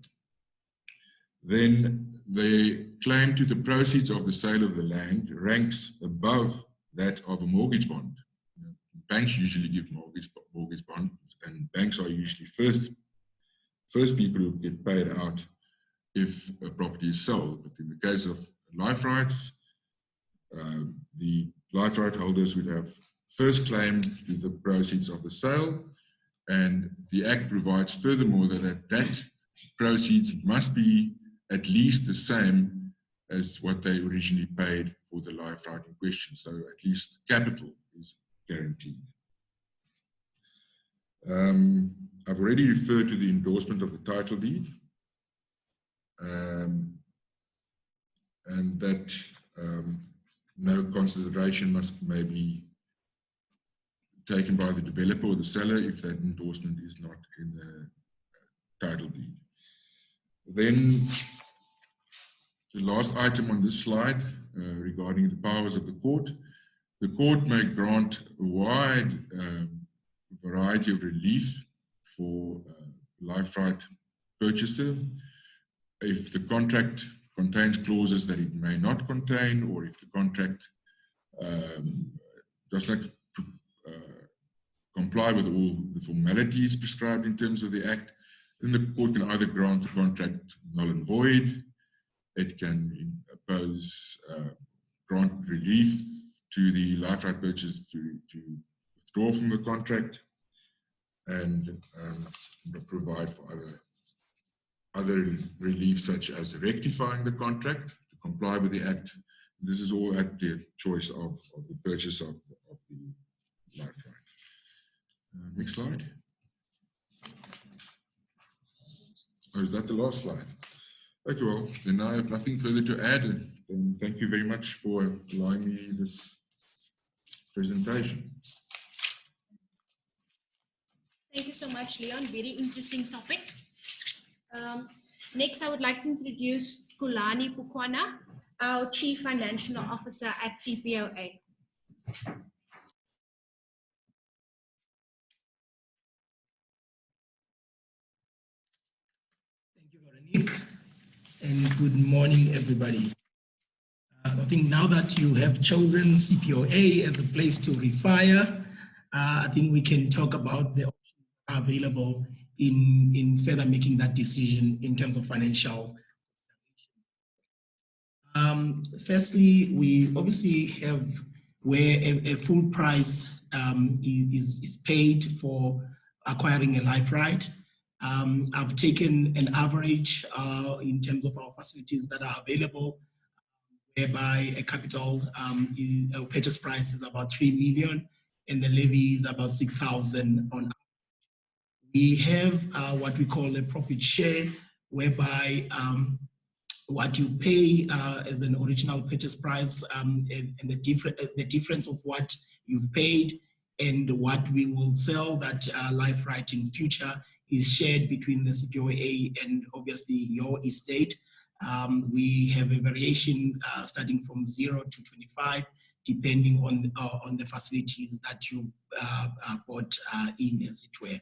then their claim to the proceeds of the sale of the land ranks above that of a mortgage bond. Banks usually give mortgage bonds, and banks are usually first people who get paid out if a property is sold. But in the case of life rights, the life right holders would have first claim to the proceeds of the sale, and the Act provides furthermore that proceeds must be at least the same as what they originally paid for the life right in question. So at least capital is guaranteed. I've already referred to the endorsement of the title deed, and that no consideration may be taken by the developer or the seller if that endorsement is not in the title deed. Then the last item on this slide regarding the powers of the court. The court may grant a wide variety of relief for life right purchaser if the contract contains clauses that it may not contain, or if the contract does not comply with all the formalities prescribed in terms of the Act, then the court can either grant the contract null and void, it can impose grant relief to the life right purchase to withdraw from the contract, and provide for other relief such as rectifying the contract to comply with the Act. This is all at the choice of the purchase of the life right. Next slide. Oh, is that the last slide? Okay, well, then I have nothing further to add. And thank you very much for allowing me this presentation. Thank you so much, Leon. Very interesting topic. Next, I would like to introduce Kulani Pukwana, our Chief Financial Officer at CPOA. Thank you, Veronique, and good morning, everybody. I think now that you have chosen CPOA as a place to refire, I think we can talk about the options available in further making that decision in terms of financial. Firstly, we obviously have where a full price is paid for acquiring a life right. I've taken an average in terms of our facilities that are available, whereby a capital a purchase price is about 3 million and the levy is about 6,000 on. We have what we call a profit share, whereby what you pay as an original purchase price and the difference of what you've paid and what we will sell that life right in future is shared between the CPOA and obviously your estate. We have a variation starting from 0 to 25, depending on the facilities that you bought in, as it were.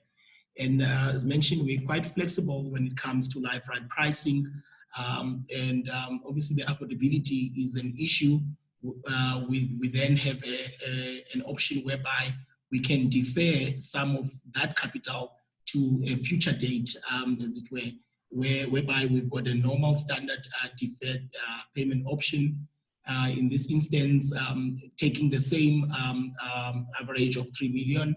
And as mentioned, we're quite flexible when it comes to life right pricing. Obviously the affordability is an issue. We then have an option whereby we can defer some of that capital to a future date, as it were, whereby we've got a normal standard deferred payment option. In this instance, taking the same average of 3 million,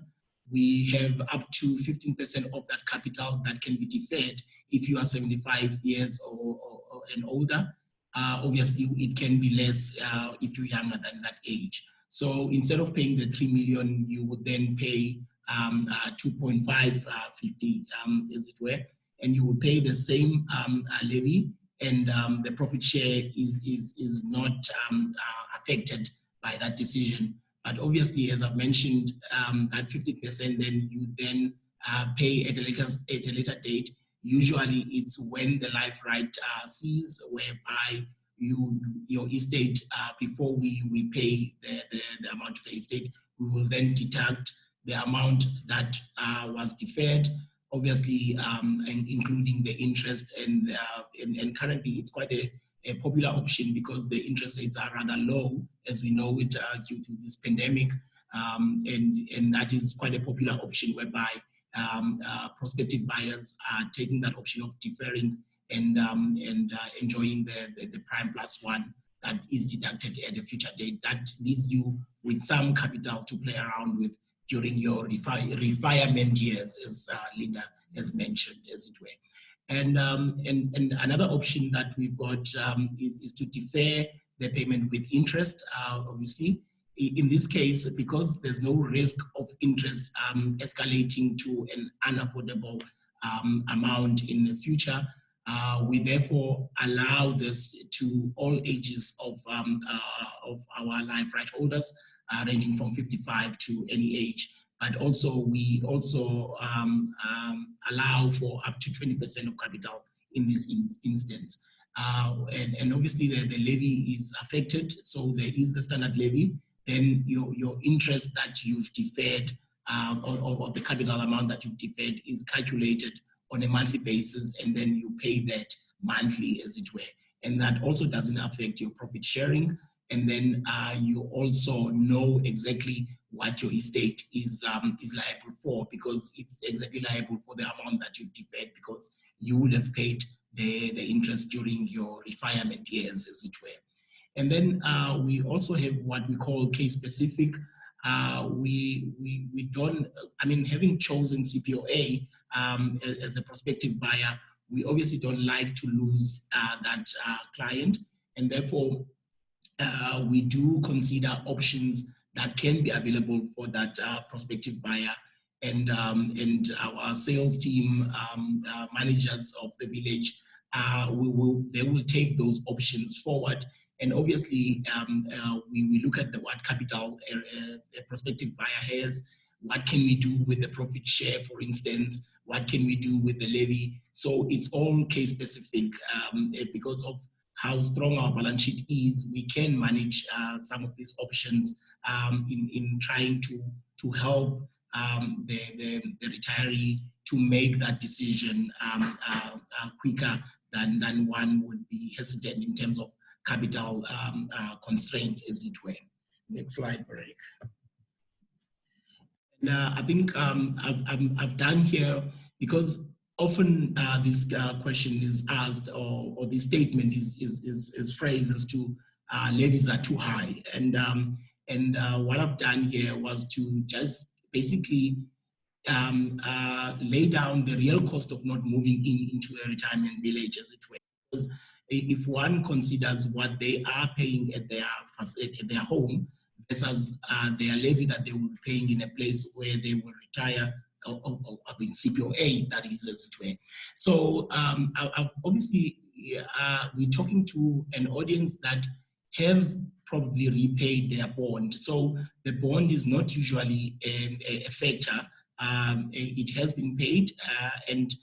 we have up to 15% of that capital that can be deferred if you are 75 years and older. Obviously, it can be less if you're younger than that age. So instead of paying the 3 million, you would then pay 2.550, as it were, and you will pay the same levy, and the profit share is not affected by that decision. But obviously, as I've mentioned, that 50% then you then pay at a later date. Usually, it's when the life right ceases, whereby your estate, before we pay the amount to the estate, we will then deduct the amount that was deferred, obviously, including the interest. And currently, it's quite a popular option because the interest rates are rather low, as we know it, due to this pandemic. And that is quite a popular option whereby prospective buyers are taking that option of deferring and enjoying the prime plus one that is deducted at a future date. That leaves you with some capital to play around with during your retirement years, as Linda has mentioned, as it were. And another option that we've got is to defer the payment with interest, obviously. In this case, because there's no risk of interest escalating to an unaffordable amount in the future, we therefore allow this to all ages of our life right holders, ranging from 55 to any age. But also, we also allow for up to 20% of capital in this instance. And obviously, the levy is affected, so there is the standard levy. Then your interest that you've deferred, or the capital amount that you've deferred, is calculated on a monthly basis, and then you pay that monthly, as it were. and that also doesn't affect your profit sharing. And then you also know exactly what your estate is liable for, because it's exactly liable for the amount that you've deferred, because you would have paid the interest during your retirement years, as it were. And then we also have what we call case specific. We don't, I mean, having chosen CPOA as a prospective buyer, we obviously don't like to lose that client, and therefore we do consider options that can be available for that prospective buyer. And our sales team, managers of the village, they will take those options forward. And obviously, we look at what capital a prospective buyer has. What can we do with the profit share, for instance? What can we do with the levy? So it's all case specific. Because of how strong our balance sheet is, we can manage some of these options in trying to help the retiree to make that decision quicker than one would be hesitant in terms of capital constraint, as it were. Next slide, Veronica. And I think I've done here, because often this question is asked, or this statement is phrased as to levies are too high. And what I've done here was to just basically lay down the real cost of not moving into a retirement village, as it were. Because if one considers what they are paying at their home versus their levy that they will be paying in a place where they will retire, or in CPOA, that is, as it were. So obviously, we're talking to an audience that have probably repaid their bond. So the bond is not usually a factor. It has been paid, and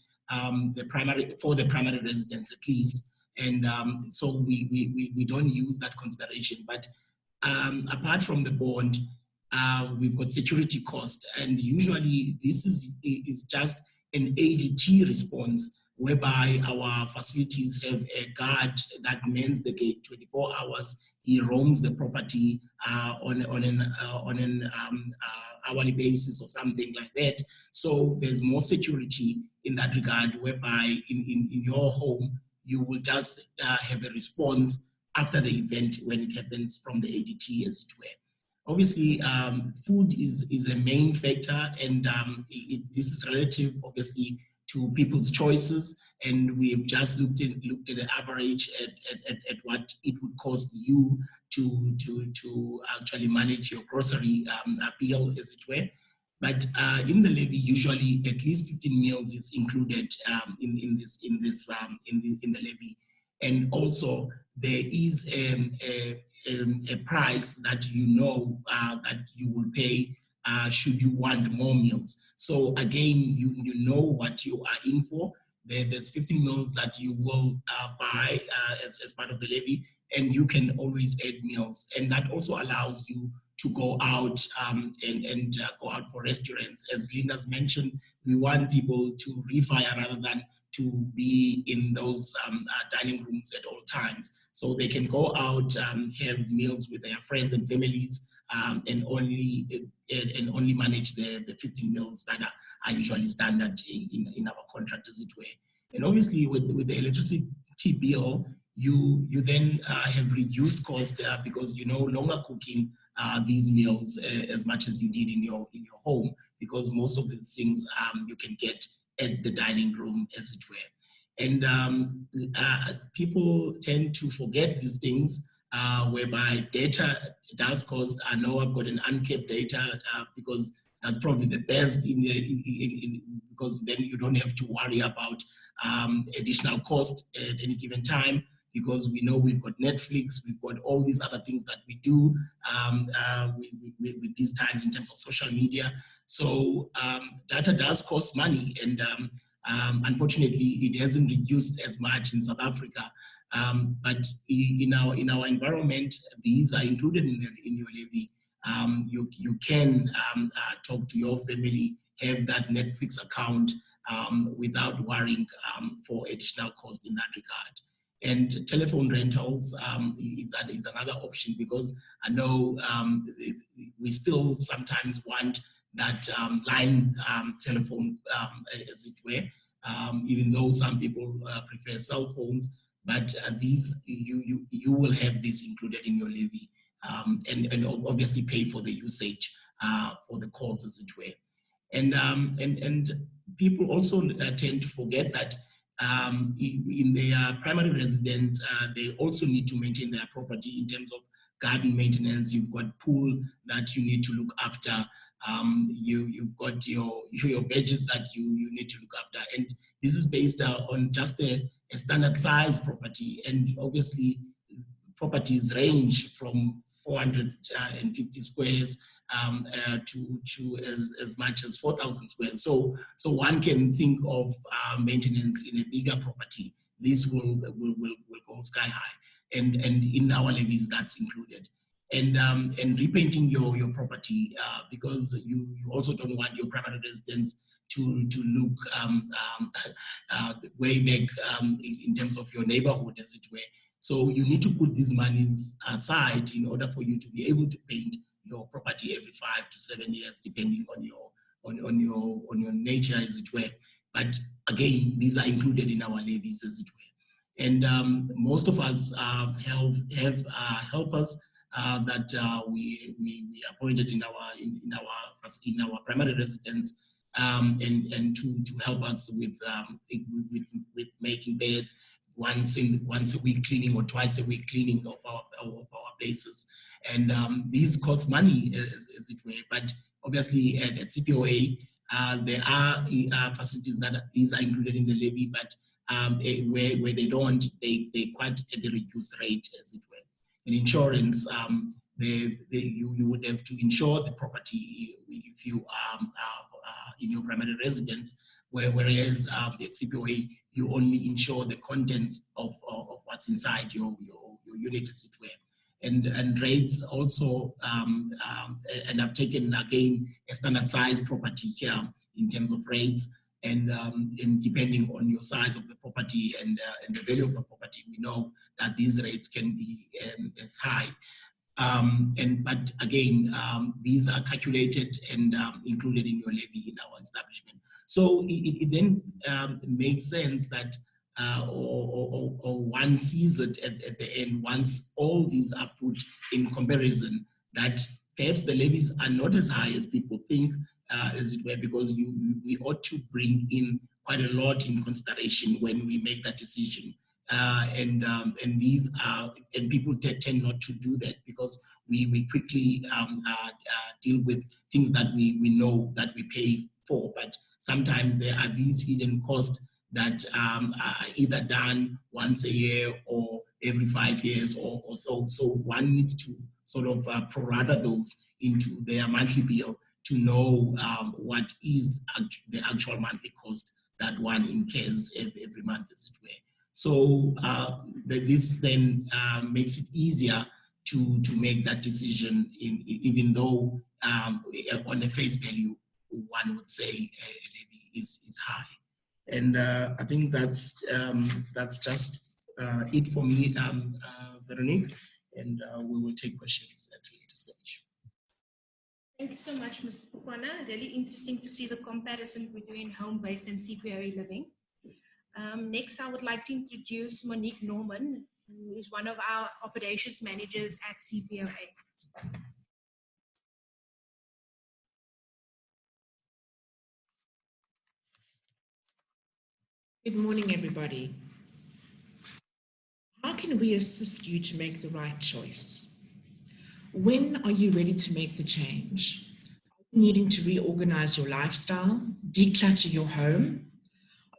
for the primary residence at least. And so we don't use that consideration. But apart from the bond, we've got security cost, and usually this is just an ADT response, whereby our facilities have a guard that mans the gate 24 hours. He roams the property on an hourly basis or something like that. So there's more security in that regard, whereby in your home, you will just have a response after the event when it happens from the ADT, as it were. Obviously, food is a main factor, and this is relative, obviously, to people's choices. And we've just looked at the average at what it would cost you to actually manage your grocery bill, as it were. But in the levy, usually at least 15 meals is included in the levy. And also there is a price that you know that you will pay should you want more meals. So again, you know what you are in for. There's 15 meals that you will buy as part of the levy, and you can always add meals. And that also allows you to go out and go out for restaurants. As Linda's mentioned, we want people to refire rather than to be in those dining rooms at all times. So they can go out, have meals with their friends and families, and only manage the 15 meals that are usually standard in our contract, as it were. And obviously with the electricity bill, you then have reduced cost because you're no longer cooking these meals as much as you did in your home, because most of the things you can get at the dining room, as it were. And people tend to forget these things, whereby data does cost. I know I've got an uncapped data because that's probably the best because then you don't have to worry about additional cost at any given time, because we know we've got Netflix, we've got all these other things that we do with these times in terms of social media. So data does cost money, and unfortunately, it hasn't reduced as much in South Africa. But in our environment, these are included in your levy. You can talk to your family, have that Netflix account without worrying for additional cost in that regard. And telephone rentals is another option, because I know we still sometimes want that line telephone, as it were, even though some people prefer cell phones. But these, you will have this included in your levy, and obviously pay for the usage for the calls, as it were. And people also tend to forget that in their primary residence, they also need to maintain their property in terms of garden maintenance. You've got pool that you need to look after. You've got your veggies that you need to look after. And this is based on just a standard size property. And obviously, properties range from 450 squares to as much as 4,000 squares. So one can think of maintenance in a bigger property. This will go sky high, and in our levies that's included. And repainting your property, because you also don't want your primary residence to look way back in terms of your neighborhood, as it were. So you need to put these monies aside in order for you to be able to paint your property every 5 to 7 years, depending on your nature, as it were. But again, these are included in our levies, as it were. And most of us have helpers that we appointed in our primary residence, and to help us with making beds, once a week cleaning or twice a week cleaning of our places. And these cost money, as it were. But obviously at CPOA, there are facilities that these are included in the levy, but where they don't, they quite at a reduced rate, as it were. In insurance, you would have to insure the property if you are in your primary residence, whereas at CPOA, you only insure the contents of what's inside your unit, as it were. And rates also, and I've taken again a standard size property here in terms of rates, and depending on your size of the property and the value of the property, we know that these rates can be as high. But again, these are calculated and included in your levy in our establishment. So it then makes sense that or one sees it at the end, once all these are put in comparison, that perhaps the levies are not as high as people think, as it were, because we ought to bring in quite a lot in consideration when we make that decision. And these are, and people tend not to do that, because we quickly deal with things that we know that we pay for, but sometimes there are these hidden costs that are either done once a year or every 5 years or so. So one needs to sort of prorata those into their monthly bill to know what is the actual monthly cost that one incurs every month, as it were. So this then makes it easier to make that decision, even though on the face value, one would say a levy is high. And I think that's just it for me, Veronique, and we will take questions at a later stage. Thank you so much, Mr. Pukwana. Really interesting to see the comparison between home-based and CPOA living. Next, I would like to introduce Monique Norman, who is one of our operations managers at CPOA. Good morning, everybody. How can we assist you to make the right choice? When are you ready to make the change? Are you needing to reorganize your lifestyle, declutter your home?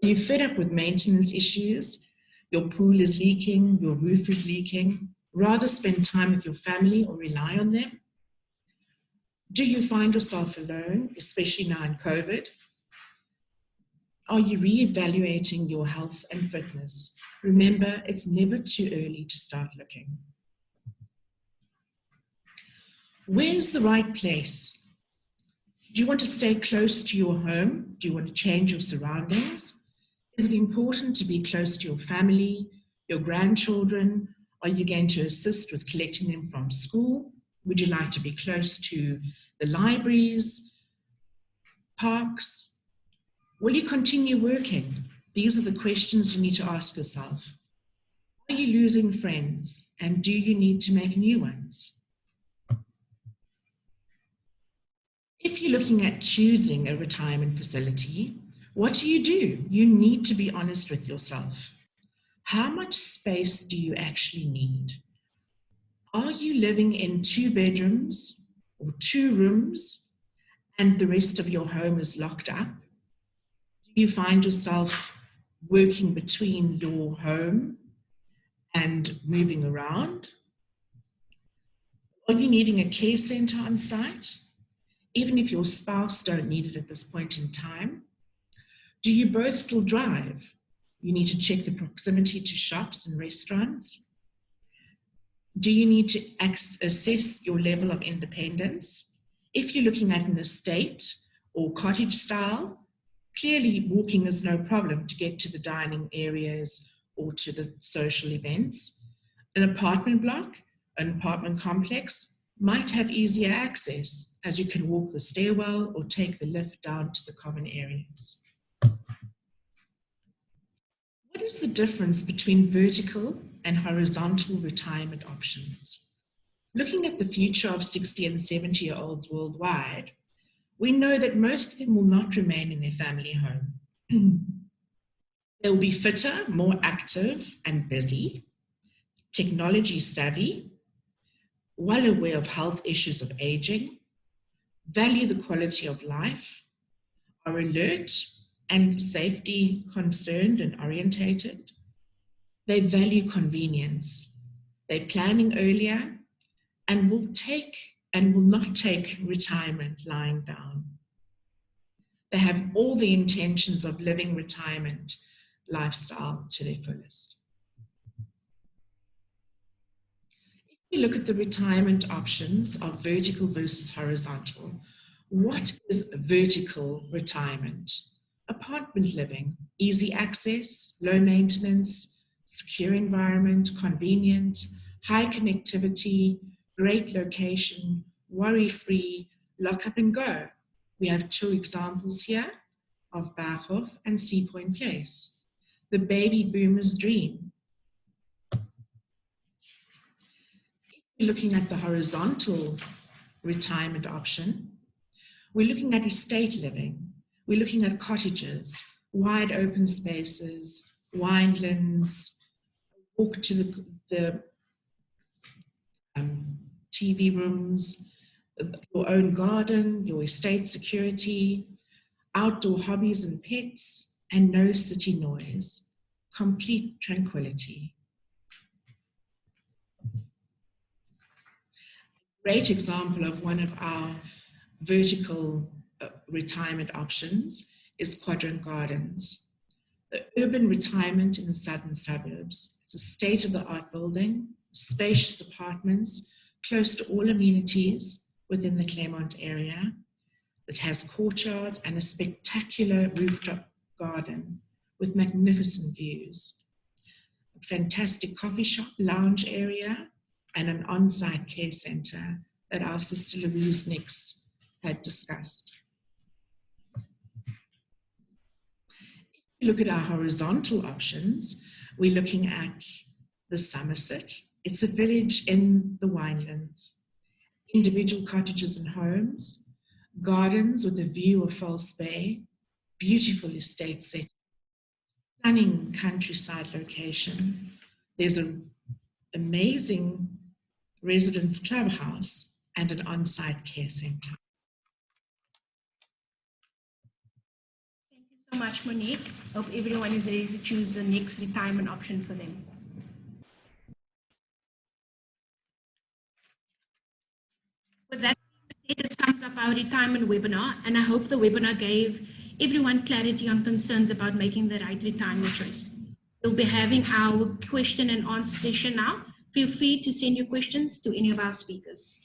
Are you fed up with maintenance issues? Your pool is leaking, your roof is leaking. Rather spend time with your family or rely on them? Do you find yourself alone, especially now in COVID? Are you reevaluating your health and fitness? Remember, it's never too early to start looking. Where's the right place? Do you want to stay close to your home? Do you want to change your surroundings? Is it important to be close to your family, Your grandchildren, are you going to assist with collecting them from school? Would you like to be close to the libraries, parks? Will you continue working? These are the questions you need to ask yourself. Are you losing friends, and do you need to make new ones? If you're looking at choosing a retirement facility, what do? You need to be honest with yourself. How much space do you actually need? Are you living in 2 bedrooms or 2 rooms and the rest of your home is locked up? Do you find yourself working between your home and moving around? Are you needing a care center on site? Even if your spouse don't need it at this point in time? Do you both still drive? You need to check the proximity to shops and restaurants. Do you need to assess your level of independence? If you're looking at an estate or cottage style, clearly walking is no problem to get to the dining areas or to the social events. An apartment block, an apartment complex might have easier access, as you can walk the stairwell or take the lift down to the common areas. What is the difference between vertical and horizontal retirement options? Looking at the future of 60 and 70-year-olds worldwide, we know that most of them will not remain in their family home. They'll be fitter, more active and busy, technology savvy, well aware of health issues of aging, value the quality of life, are alert and safety concerned and orientated. They value convenience. They're planning earlier and will not take retirement lying down. They have all the intentions of living retirement lifestyle to their fullest. If we look at the retirement options of vertical versus horizontal, what is vertical retirement? Apartment living, easy access, low maintenance, secure environment, convenient, high connectivity, great location, worry-free, lock up and go. We have 2 examples here of Berghof and Sea Point Place, the baby boomer's dream. If we're looking at the horizontal retirement option, we're looking at estate living. We're looking at cottages, wide open spaces, winelands, walk to the TV rooms, your own garden, your estate security, outdoor hobbies and pets, and no city noise, complete tranquility. Great example of one of our vertical retirement options is Quadrant Gardens. The urban retirement in the southern suburbs. It's a state-of-the-art building, spacious apartments, close to all amenities within the Claremont area. It has courtyards and a spectacular rooftop garden with magnificent views. A fantastic coffee shop, lounge area, and an on-site care center that our sister Louise Nix had discussed. If we look at our horizontal options, we're looking at the Somerset. It's a village in the winelands, individual cottages and homes, gardens with a view of False Bay, beautiful estate set, stunning countryside location. There's an amazing residence clubhouse and an on-site care center. Thank you so much, Monique. Hope everyone is ready to choose the next retirement option for them. With that being said, it sums up our retirement webinar, and I hope the webinar gave everyone clarity on concerns about making the right retirement choice. We'll be having our question and answer session now. Feel free to send your questions to any of our speakers.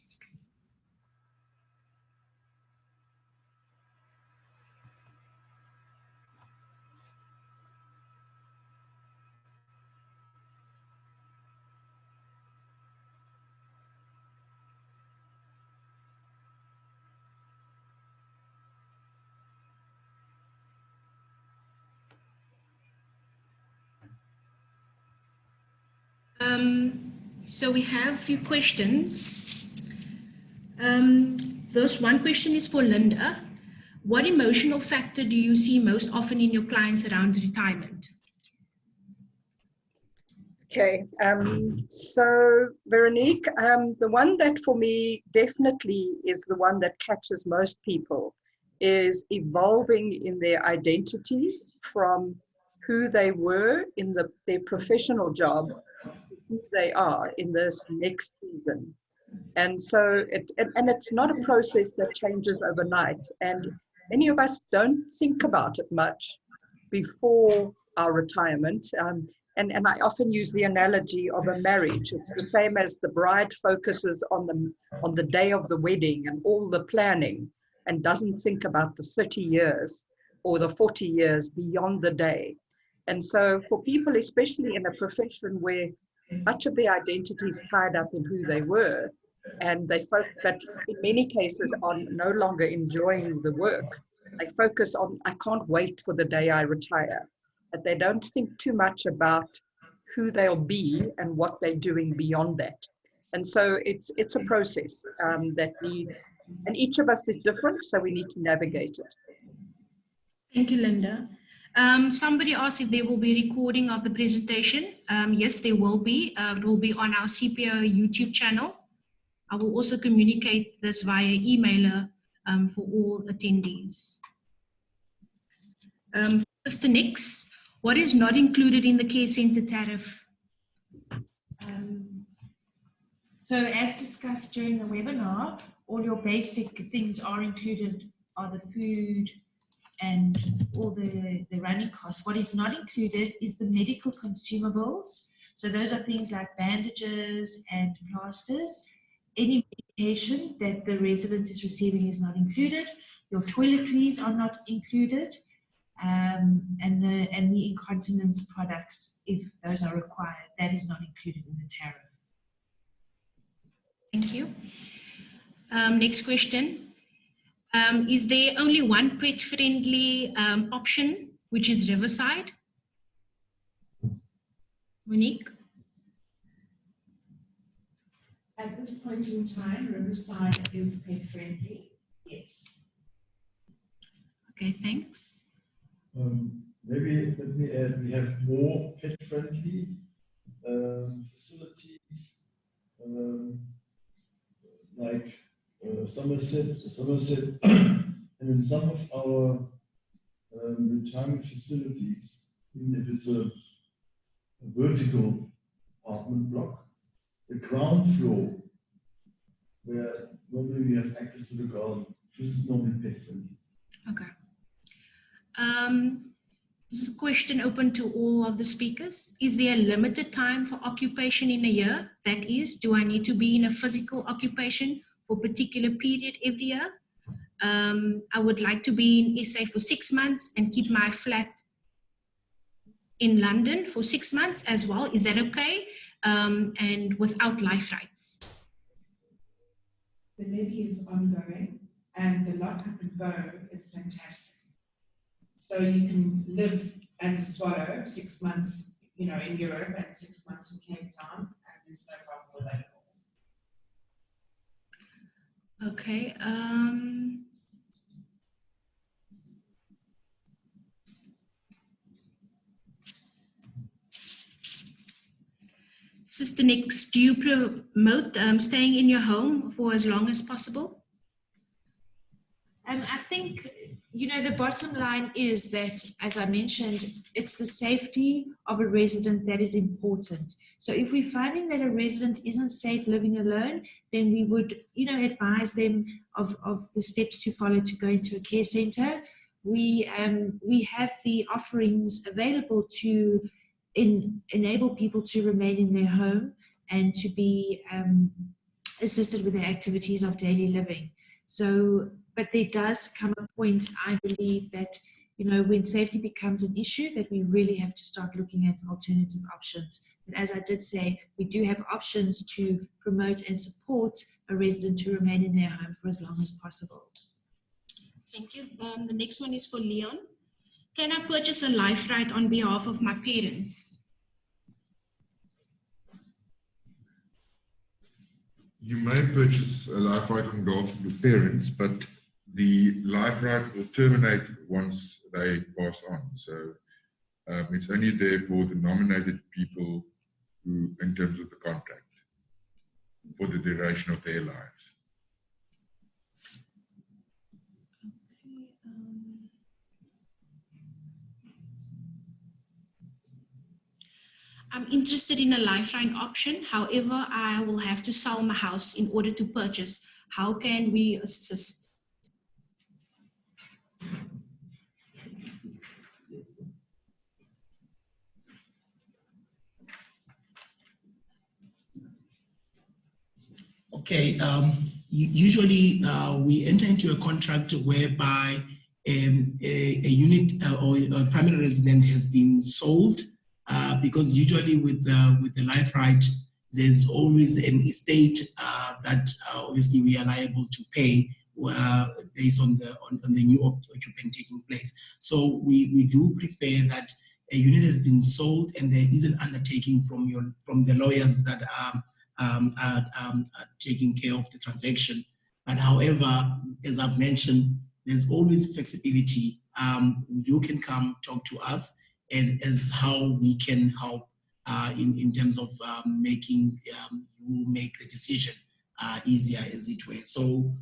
So we have a few questions. This one question is for Linda. What emotional factor do you see most often in your clients around retirement? Okay, so Veronique, the one that for me definitely is the one that catches most people is evolving in their identity from who they were in their professional job to who they are in this next season. And so it's not a process that changes overnight. And many of us don't think about it much before our retirement. And I often use the analogy of a marriage. It's the same as the bride focuses on the day of the wedding and all the planning and doesn't think about the 30 years or the 40 years beyond the day. And so for people, especially in a profession where much of their identity is tied up in who they were, and they focus that in many cases on no longer enjoying the work. They focus on, I can't wait for the day I retire. But they don't think too much about who they'll be and what they're doing beyond that. And so it's a process that needs, and each of us is different, so we need to navigate it. Thank you, Linda. Somebody asked if there will be recording of the presentation. Yes, there will be. It will be on our CPOA YouTube channel. I will also communicate this via emailer for all attendees. Mr. Nix, what is not included in the care center tariff? So as discussed during the webinar, all your basic things are included, are the food and all the running costs. What is not included is the medical consumables. So those are things like bandages and plasters. Any medication that the resident is receiving is not included. Your toiletries are not included, and the incontinence products, if those are required, that is not included in the tariff. Thank you. Next question. Is there only one pet-friendly option, which is Riverside? Monique? At this point in time, Riverside is pet friendly, yes. Okay, thanks. Maybe let me add, we have more pet-friendly facilities like Somerset, and in some of our retirement facilities, even if it's a vertical apartment block, the ground floor, where normally we have access to the garden, this is normally pet-friendly. Okay. This is a question open to all of the speakers. Is there a limited time for occupation in a year? That is, do I need to be in a physical occupation for a particular period every year? I would like to be in SA for 6 months and keep my flat in London for 6 months as well. Is that okay? And without life rights? The levy is ongoing and the lock up and go is fantastic. So you can live as a swallow 6 months, in Europe and 6 months in Cape Town, and there's no problem with that at all. Okay. Sister Nix, do you promote staying in your home for as long as possible? I think, the bottom line is that, as I mentioned, it's the safety of a resident that is important. So if we're finding that a resident isn't safe living alone, then we would, advise them of the steps to follow to go into a care center. We have the offerings available to enable people to remain in their home and to be assisted with their activities of daily living. So, but there does come a point, I believe, that, when safety becomes an issue, that we really have to start looking at alternative options. But as I did say, we do have options to promote and support a resident to remain in their home for as long as possible. Thank you. The next one is for Leon. Can I purchase a life right on behalf of my parents? You may purchase a life right on behalf of your parents, but the life right will terminate once they pass on. So it's only there for the nominated people who, in terms of the contract, for the duration of their lives. I'm interested in a lifeline option. However, I will have to sell my house in order to purchase. How can we assist? Okay, usually we enter into a contract whereby a unit or a primary resident has been sold, because usually with the life right, there's always an estate that obviously we are liable to pay based on the new occupant taking place. So we do prefer that a unit has been sold and there is an undertaking from the lawyers that are taking care of the transaction. But however, as I've mentioned, there's always flexibility. You can come talk to us and as how we can help in terms of making you make the decision easier, as it were. So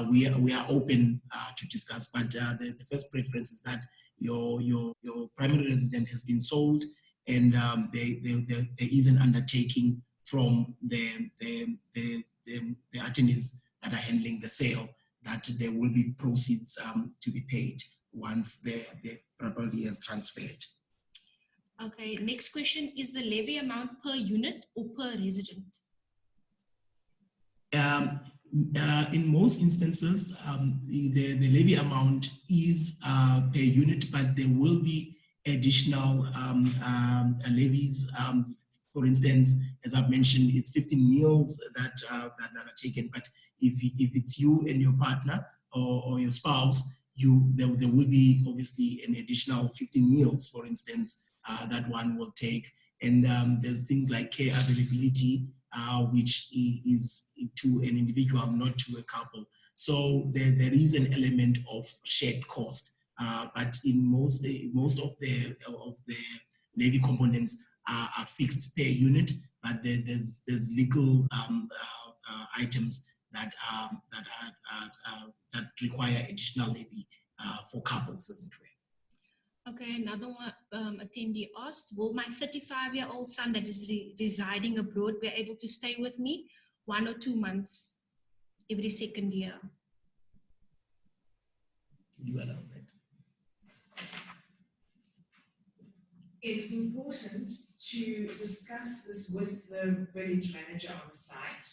we are open to discuss, but the first preference is that your primary resident has been sold and there is an undertaking from the attorneys that are handling the sale, that there will be proceeds to be paid once the property is transferred. Okay, next question. Is the levy amount per unit or per resident? In most instances, the levy amount is per unit, but there will be additional levies. For instance, as I've mentioned, it's 15 meals that are taken. But if it's you and your partner or your spouse, there will be obviously an additional 15 meals, for instance, that one will take. And there's things like care availability, which is to an individual, not to a couple. So there is an element of shared cost. But in most of the levy components are fixed per unit, but there's legal items that require additional levy for couples, as it were. Okay, another one attendee asked, will my 35-year-old son that is residing abroad be able to stay with me 1 or 2 months every second year? You allow that. It is important to discuss this with the village manager on site.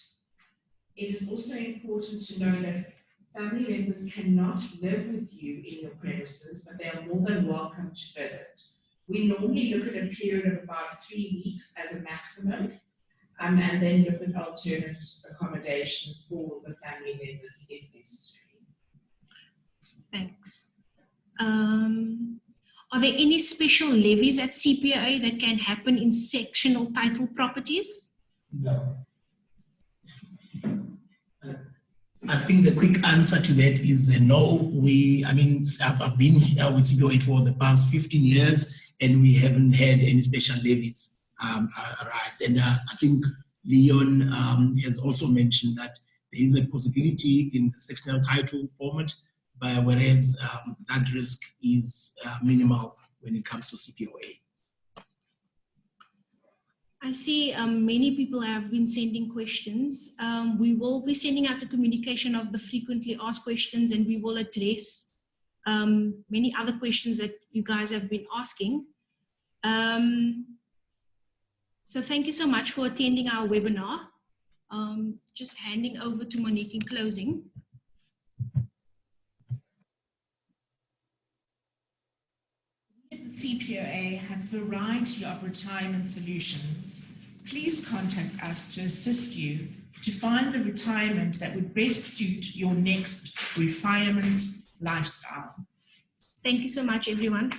It is also important to know that family members cannot live with you in your premises, but they are more than welcome to visit. We normally look at a period of about 3 weeks as a maximum, and then look at alternate accommodation for the family members if necessary. Thanks. Are there any special levies at CPOA that can happen in sectional title properties? No. I think the quick answer to that is no. I've been here with CPOA for the past 15 years and we haven't had any special levies arise. And I think Leon has also mentioned that there is a possibility in the sectional title format, but whereas that risk is minimal when it comes to CPOA. I see many people have been sending questions. We will be sending out a communication of the frequently asked questions, and we will address many other questions that you guys have been asking. So thank you so much for attending our webinar. Just handing over to Monique in closing. We at the CPOA have a variety of retirement solutions. Please contact us to assist you to find the retirement that would best suit your next retirement lifestyle. Thank you so much, everyone.